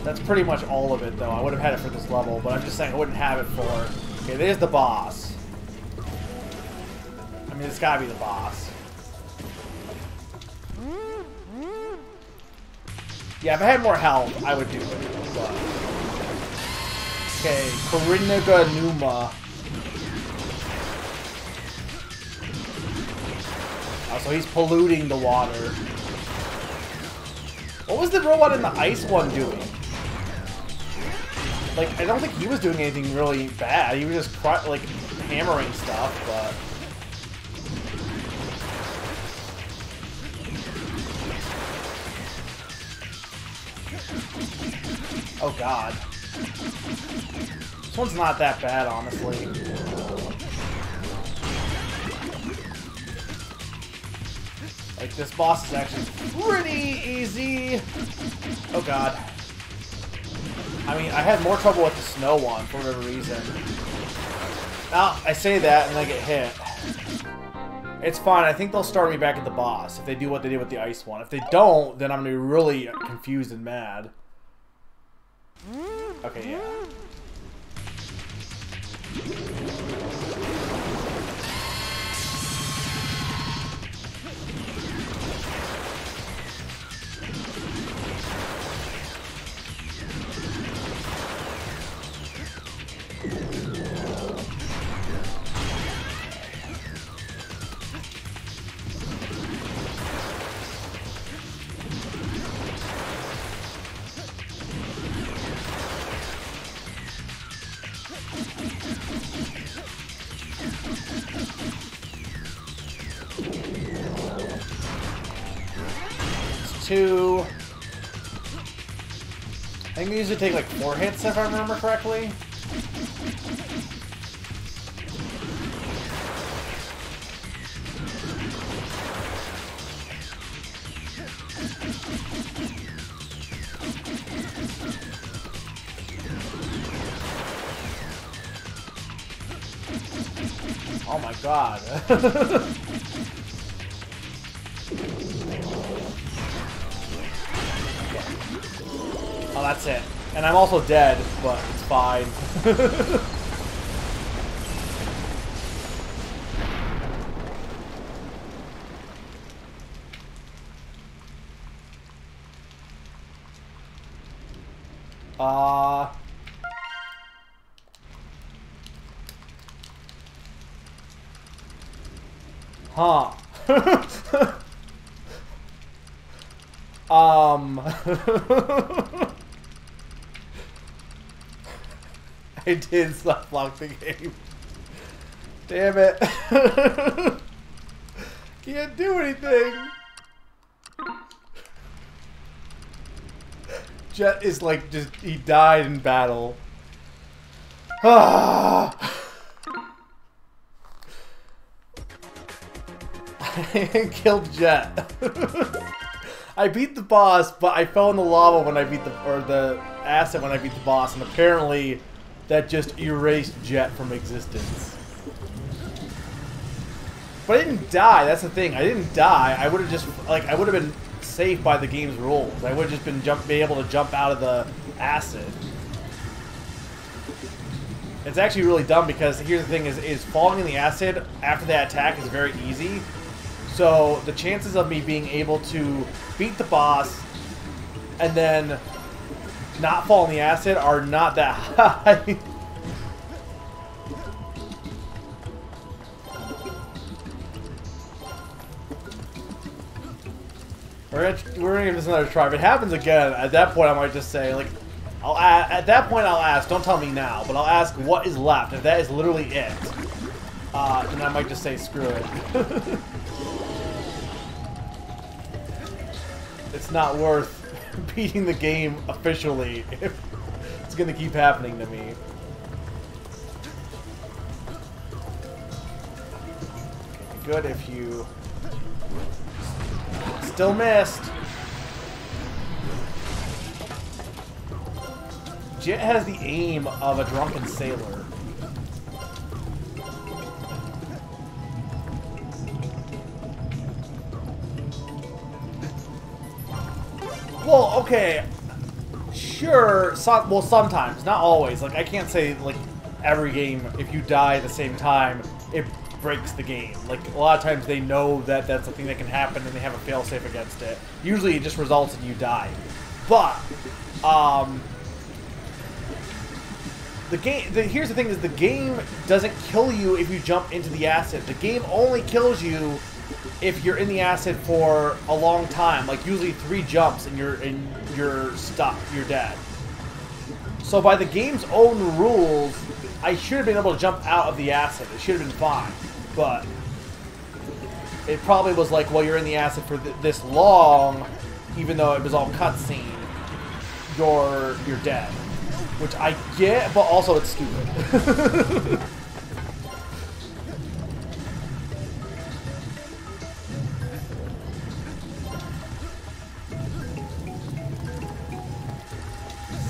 That's pretty much all of it, though. I would have had it for this level, but I'm just saying I wouldn't have it for... Okay, there's the boss. I mean, it's gotta be the boss. Yeah, if I had more health, I would do it. But... Okay, Koriniga Numa. Oh, so he's polluting the water. What was the robot in the ice one doing? Like, I don't think he was doing anything really bad. He was just, like, hammering stuff, but... Oh, God. This one's not that bad, honestly. Like, this boss is actually pretty easy. Oh, God. I mean, I had more trouble with the snow one for whatever reason. Now, I say that and I get hit. It's fine. I think they'll start me back at the boss if they do what they did with the ice one. If they don't, then I'm going to be really confused and mad. Okay, yeah. Two. I think they usually take like 4 hits if I remember correctly. Oh my god. Oh, that's it. And I'm also dead, but it's fine. Huh. I did stop lock the game. Damn it. Can't do anything. Jett is like he died in battle. I killed Jett. I beat the boss, but I fell in the lava when I beat the acid when I beat the boss, and apparently that just erased Jett from existence. But I didn't die. That's the thing. I didn't die. I would have just I would have been safe by the game's rules. I would have just been able to jump out of the acid. It's actually really dumb because here's the thing: is falling in the acid after that attack is very easy. So the chances of me being able to beat the boss and then not fall in the acid are not that high. We're gonna give this another try. If it happens again, at that point I might just say like, at that point I'll ask. Don't tell me now, but I'll ask what is left. If that is literally it, then I might just say screw it. It's not worth beating the game officially if it's gonna keep happening to me. Good if you still missed. Jett has the aim of a drunken sailor. Well, okay, sure. Well, sometimes, not always. Like I can't say like every game. If you die at the same time, it breaks the game. Like a lot of times, they know that that's a thing that can happen, and they have a failsafe against it. Usually, it just results in you dying. But the game. Here's the thing: is the game doesn't kill you if you jump into the acid. The game only kills you if you're in the acid for a long time, like usually 3 jumps and you're stuck, you're dead. So by the game's own rules, I should have been able to jump out of the acid. It should have been fine, but it probably was like, well, you're in the acid for this long, even though it was all cutscene. You're dead, which I get, but also it's stupid.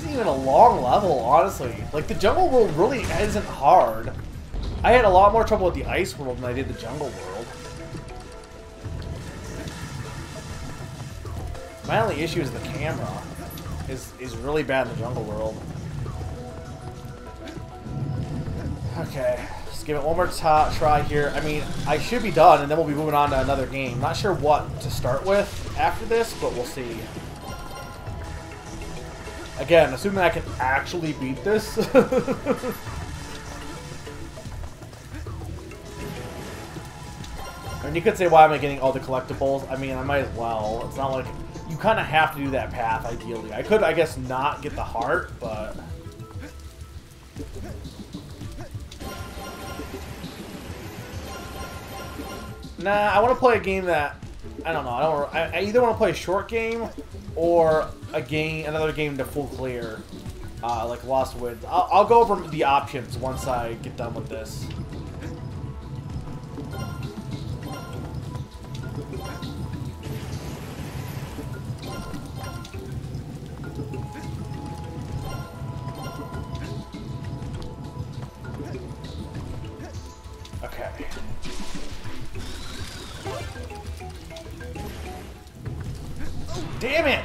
Even a long level, honestly. Like, the jungle world really isn't hard. I had a lot more trouble with the ice world than I did the jungle world. My only issue is the camera is really bad in the jungle world. Okay, just give it one more try here. I mean, I should be done, and then we'll be moving on to another game. Not sure what to start with after this, but we'll see. Again, assuming I can actually beat this. And you could say, why am I getting all the collectibles? I mean, I might as well. It's not like... You kind of have to do that path, ideally. I could, I guess, not get the heart, but... Nah, I want to play a game that... I don't know. I either want to play a short game or another game to full clear, like Lost Woods. I'll go over the options once I get done with this. Damn it!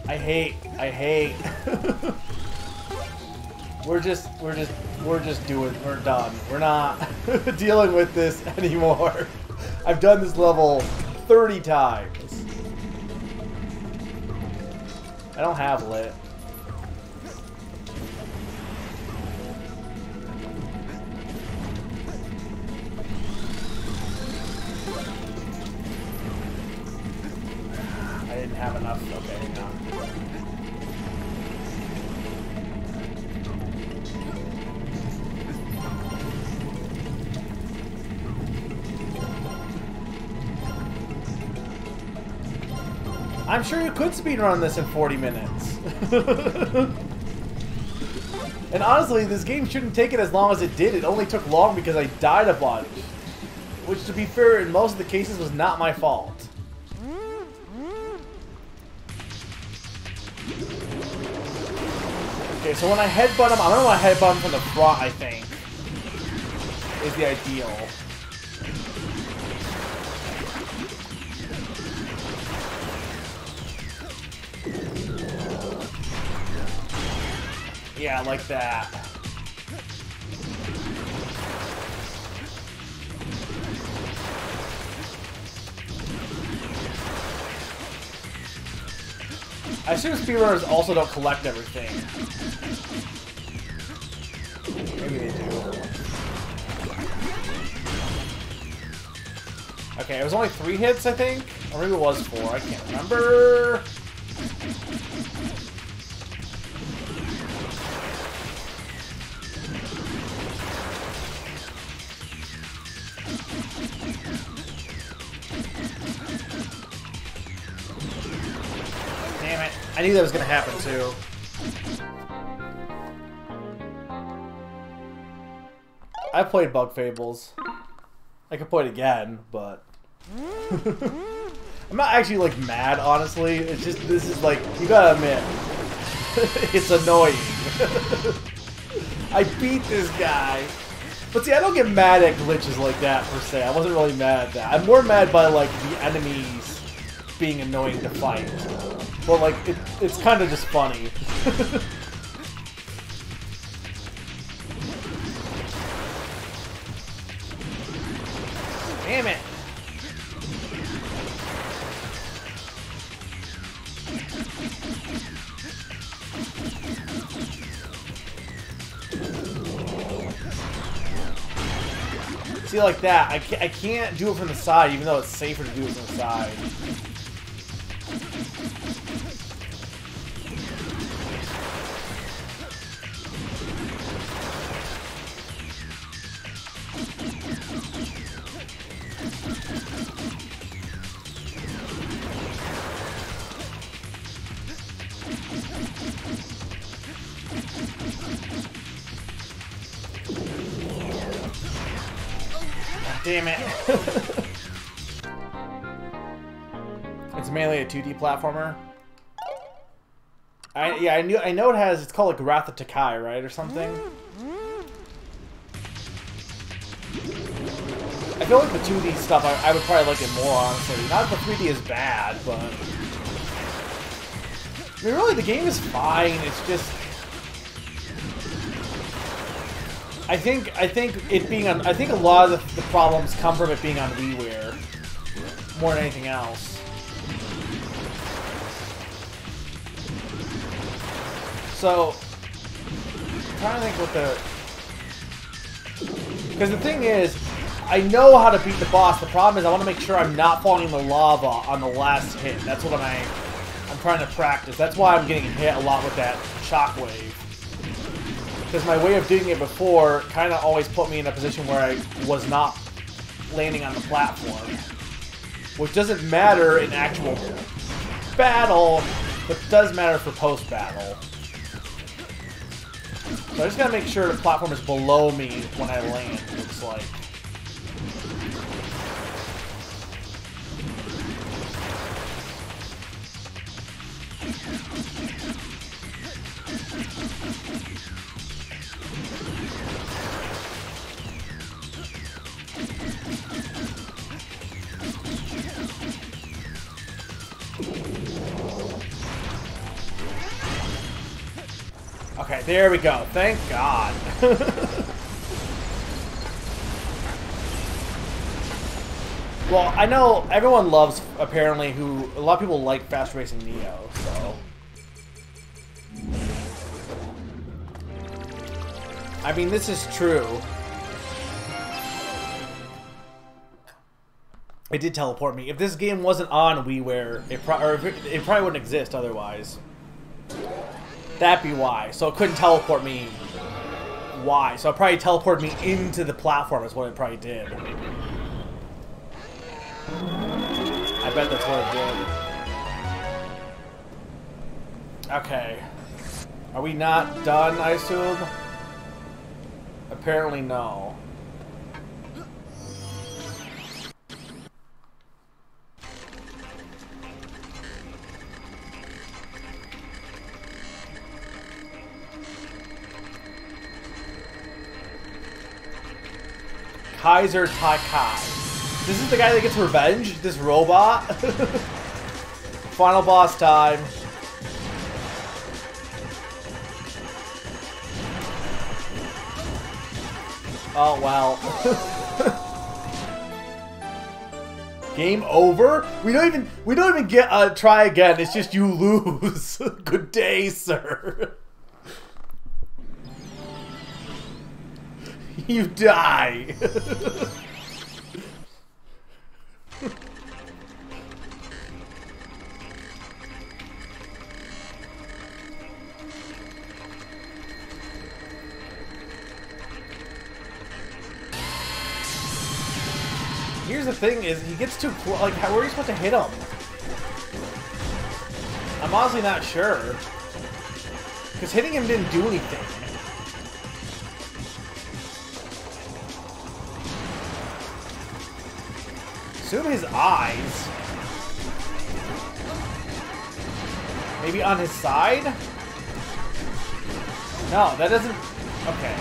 I hate. We're done. We're not dealing with this anymore. I've done this level 30 times. I don't have lit. I didn't have enough. Okay, hang on. I'm sure you could speedrun this in 40 minutes. And honestly, this game shouldn't take it as long as it did. It only took long because I died a bunch. Which, to be fair, in most of the cases was not my fault. Okay, so when I headbutt him, I'm gonna want to headbutt him from the front, I think. Is the ideal. Yeah, like that. I assume speedrunners also don't collect everything. Maybe they do. Okay, it was only 3 hits, I think? Or maybe it was 4, I can't remember. Damn it. I knew that was going to happen, too. I played Bug Fables. I could play it again, but... I'm not actually, like, mad, honestly. It's just, this is, like, you gotta admit, it's annoying. I beat this guy. But see, I don't get mad at glitches like that, per se. I wasn't really mad at that. I'm more mad by, like, the enemies being annoying to fight. But, like, it's kind of just funny. Damn it! See, like that, I can't do it from the side, even though it's safer to do it from the side. Damn it. It's mainly a 2D platformer. I know it has, it's called like Wrath of Takai, right, or something? I feel like the 2D stuff, I would probably like it more, honestly. Not that the 3D is bad, but... I mean, really, the game is fine, it's just... I think it being on, I think a lot of the problems come from it being on WiiWare more than anything else. So I'm trying to think what the, because the thing is, I know how to beat the boss. The problem is I want to make sure I'm not falling in the lava on the last hit. That's what I'm trying to practice. That's why I'm getting hit a lot with that shockwave. Because my way of doing it before kind of always put me in a position where I was not landing on the platform. Which doesn't matter in actual battle, but does matter for post-battle. So I just gotta make sure the platform is below me when I land, it looks like. Okay, there we go. Thank God. Well, I know everyone loves, apparently, a lot of people like Fast Racing Neo, so. I mean, this is true. It did teleport me. If this game wasn't on WiiWare, it probably wouldn't exist otherwise. That'd be why. So it couldn't teleport me. Why? So it probably teleported me into the platform is what it probably did. I bet that's what it did. Okay. Are we not done, I assume? Apparently no. Kaiser Takai. This is the guy that gets revenge? This robot? Final boss time. Oh, wow. Game over? We don't even get a try again. It's just you lose. Good day, sir. You die. Here's the thing: is he gets too close. Like, where are you supposed to hit him? I'm honestly not sure. Because hitting him didn't do anything. Assume his eyes. Maybe on his side? No, that doesn't... Okay.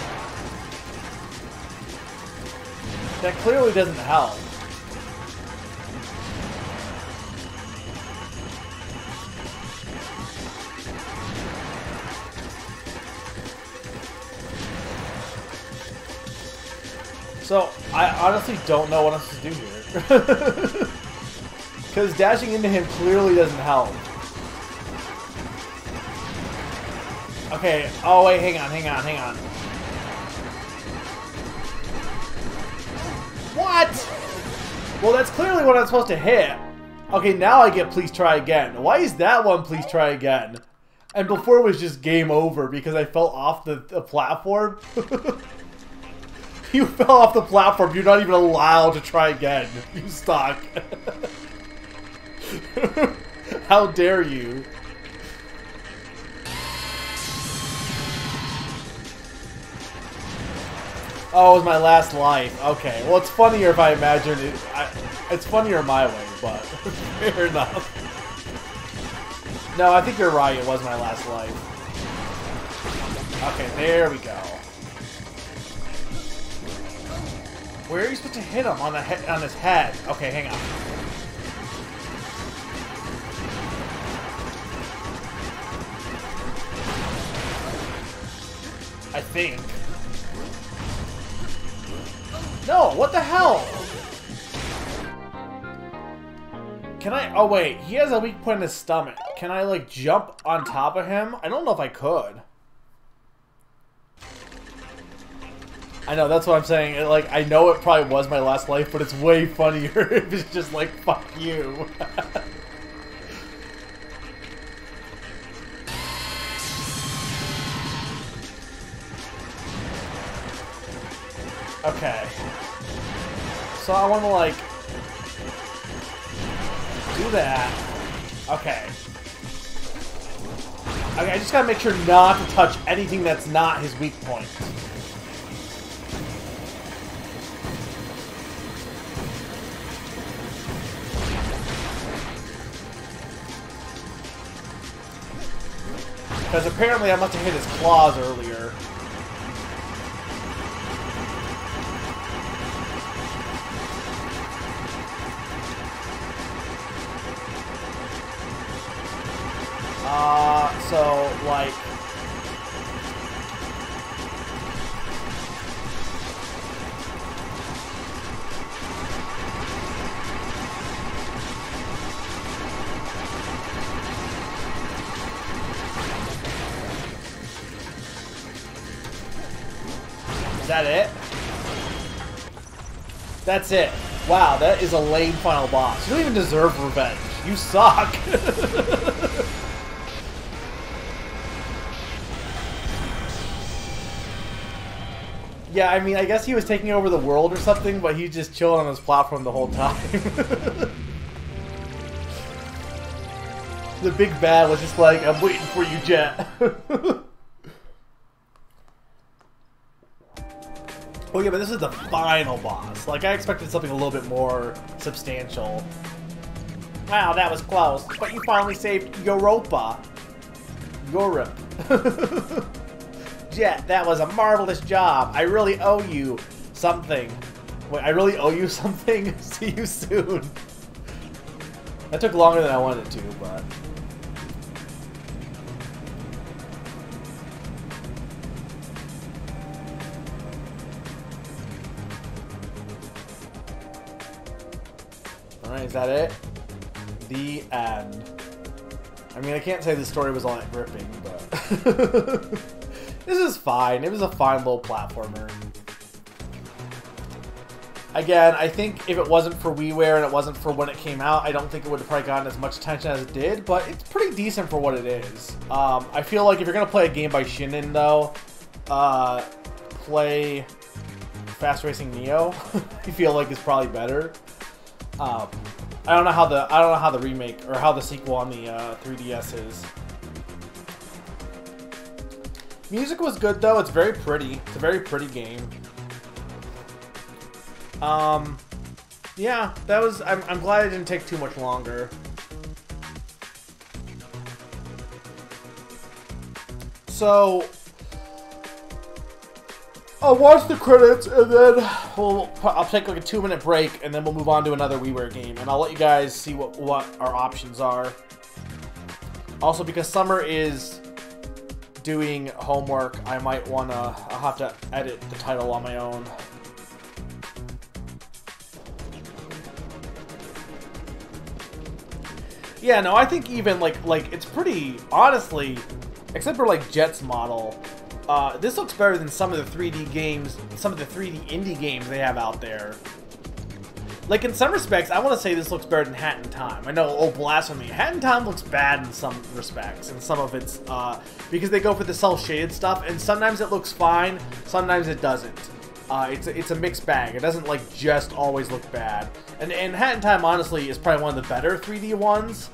That clearly doesn't help. So, I honestly don't know what I'm supposed to do here. Because dashing into him clearly doesn't help. Okay, oh wait, hang on. What? Well, that's clearly what I'm supposed to hit. Okay, now I get please try again. Why is that one please try again? And before it was just game over because I fell off the platform. You fell off the platform. You're not even allowed to try again. You suck. How dare you? Oh, it was my last life. Okay. Well, it's funnier if I imagine it. It's funnier my way, but fair enough. No, I think you're right. It was my last life. Okay, there we go. Where are you supposed to hit him? On his head. Okay, hang on. I think. No, what the hell? Can I... Oh, wait. He has a weak point in his stomach. Can I, like, jump on top of him? I don't know if I could. I know, that's what I'm saying. Like, I know it probably was my last life, but it's way funnier if it's just like, fuck you. Okay. So I want to, like, do that. Okay. Okay, I just gotta make sure not to touch anything that's not his weak point. Because apparently I must have hit his claws earlier. So, like... that it? That's it. Wow, that is a lame final boss. You don't even deserve revenge. You suck. Yeah, I mean, I guess he was taking over the world or something, but he's just chilling on his platform the whole time. The big bad was just like, I'm waiting for you, Jett. Oh yeah, but this is the final boss. Like, I expected something a little bit more substantial. Wow, that was close. But you finally saved Europa. Europe. Jett, that was a marvelous job. I really owe you something. Wait, I really owe you something? See you soon. That took longer than I wanted it to, but... Alright, is that it? The end. I mean, I can't say the story was all that gripping, but... This is fine. It was a fine little platformer. Again, I think if it wasn't for WiiWare and it wasn't for when it came out, I don't think it would have probably gotten as much attention as it did, but it's pretty decent for what it is. I feel like if you're going to play a game by Shinin, though, play Fast Racing Neo. I feel like it's probably better. I don't know how the remake or how the sequel on the 3DS is. Music was good though. It's very pretty. It's a very pretty game. Yeah, that was. I'm glad it didn't take too much longer. So I'll watch the credits and then I'll take like a 2-minute break and then we'll move on to another WiiWare game and I'll let you guys see what our options are. Also, because Summer is doing homework, I'll have to edit the title on my own. Yeah, no, I think even like it's pretty, honestly, except for like Jett's model, this looks better than some of the 3D games, some of the 3D indie games they have out there. Like, in some respects, I want to say this looks better than Hat in Time. I know, oh, blasphemy. Hat in Time looks bad in some respects, and some of it's, because they go for the cel-shaded stuff, and sometimes it looks fine, sometimes it doesn't. It's a mixed bag. It doesn't, like, just always look bad. And Hat in Time, honestly, is probably one of the better 3D ones.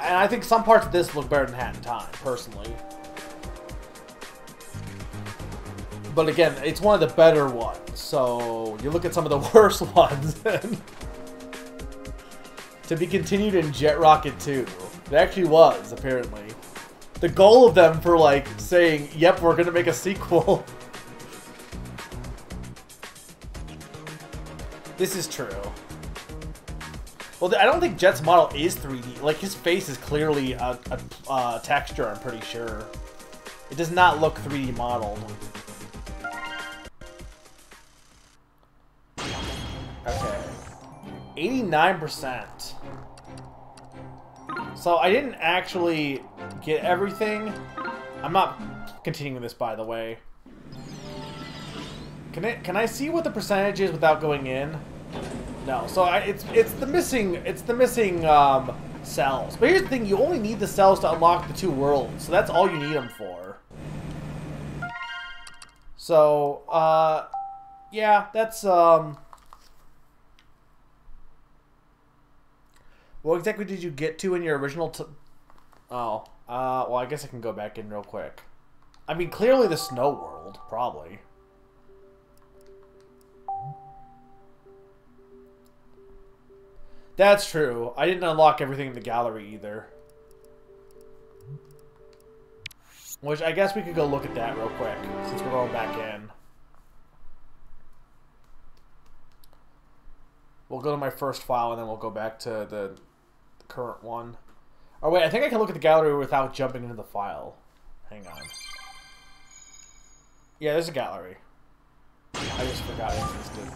And I think some parts of this look better than Hat in Time, personally. But again, it's one of the better ones. So you look at some of the worst ones. To be continued in Jet Rocket 2. It actually was, apparently. The goal of them for, like, saying, yep, we're going to make a sequel. This is true. Well, I don't think Jett's model is 3D. Like, his face is clearly a texture, I'm pretty sure. It does not look 3D modeled. Okay. 89%. So I didn't actually get everything. I'm not continuing this, by the way. Can I see what the percentage is without going in? No. So it's the missing cells. But here's the thing: you only need the cells to unlock the 2 worlds. So that's all you need them for. So yeah, that's What exactly did you get to in your original well, I guess I can go back in real quick. I mean, clearly the snow world, probably. That's true. I didn't unlock everything in the gallery either. Which, I guess we could go look at that real quick, since we're going back in. We'll go to my first file, and then we'll go back to the current one. Oh wait, I think I can look at the gallery without jumping into the file. Hang on. Yeah, there's a gallery. I just forgot it existed.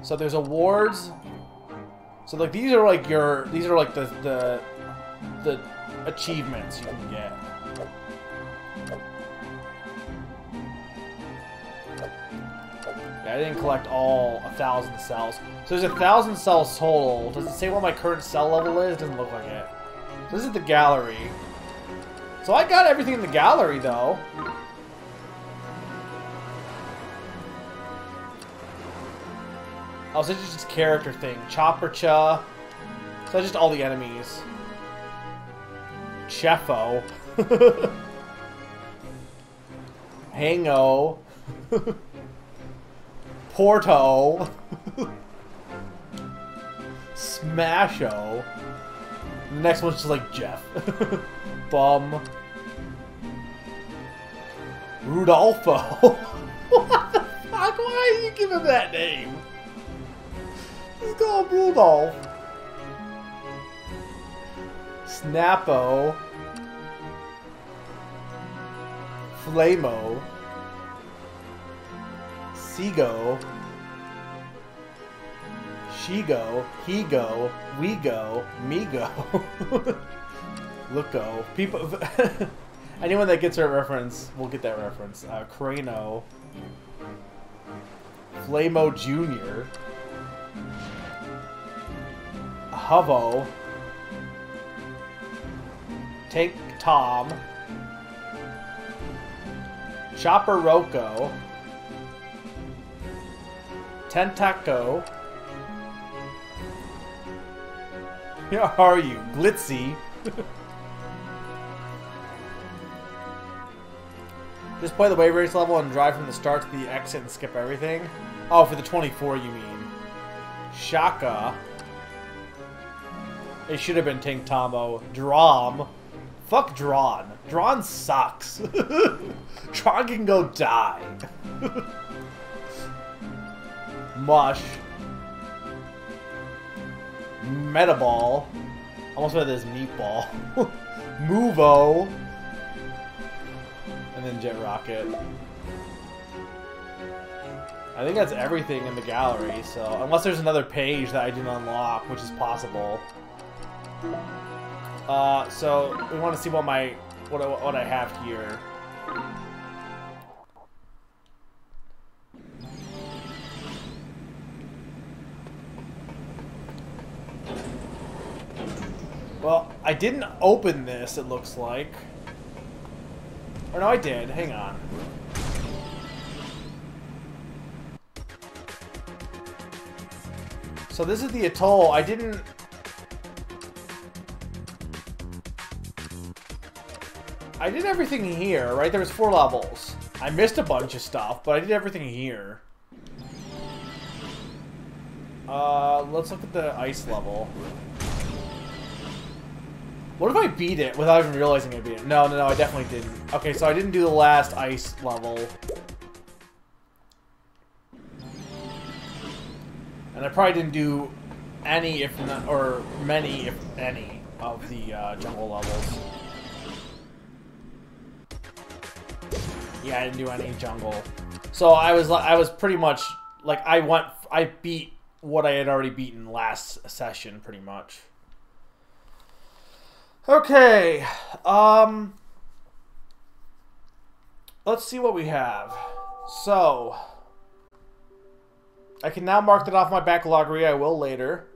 So there's awards. So like these are like the achievements you can get. I didn't collect all 1,000 cells. So there's 1,000 cells total. Does it say what my current cell level is? Doesn't look like it. So this is the gallery. So I got everything in the gallery, though. Oh, so it's just this character thing. Chopper Cha. So that's just all the enemies. Chefo. Hango. Porto. Smasho. The next one's just like Jeff. Bum. Rudolfo. What the fuck? Why did you give him that name? He's called Rudolph. Snappo. Flamo. Seago. She-go. He-go. We-go. Me-go. Look-go. People... Anyone that gets our reference will get that reference. Crano. Flamo Jr. Hovo. Tank Tom. Chopper Rocco. Tentaco. Where are you? Glitzy. Just play the wave race level and drive from the start to the exit and skip everything? Oh, for the 24 you mean. Shaka. It should have been Tank Tomo. Drom. Fuck Drawn. Drawn sucks. Drawn can go die. Mush. Metaball. Almost read this Meatball. Movo. And then Jet Rocket. I think that's everything in the gallery, so... Unless there's another page that I didn't unlock, which is possible. So we want to see what what I have here. Well, I didn't open this, it looks like. Or no, I did. Hang on. So this is the atoll. I did everything here, right? There was 4 levels. I missed a bunch of stuff, but I did everything here. Let's look at the ice level. What if I beat it without even realizing I beat it? No, I definitely didn't. Okay, so I didn't do the last ice level. And I probably didn't do any, if not, or many, if any, of the jungle levels. Yeah, I didn't do any jungle. So I was pretty much like I beat what I had already beaten last session, pretty much. Okay, let's see what we have. So I can now mark that off my backloggery. I will later.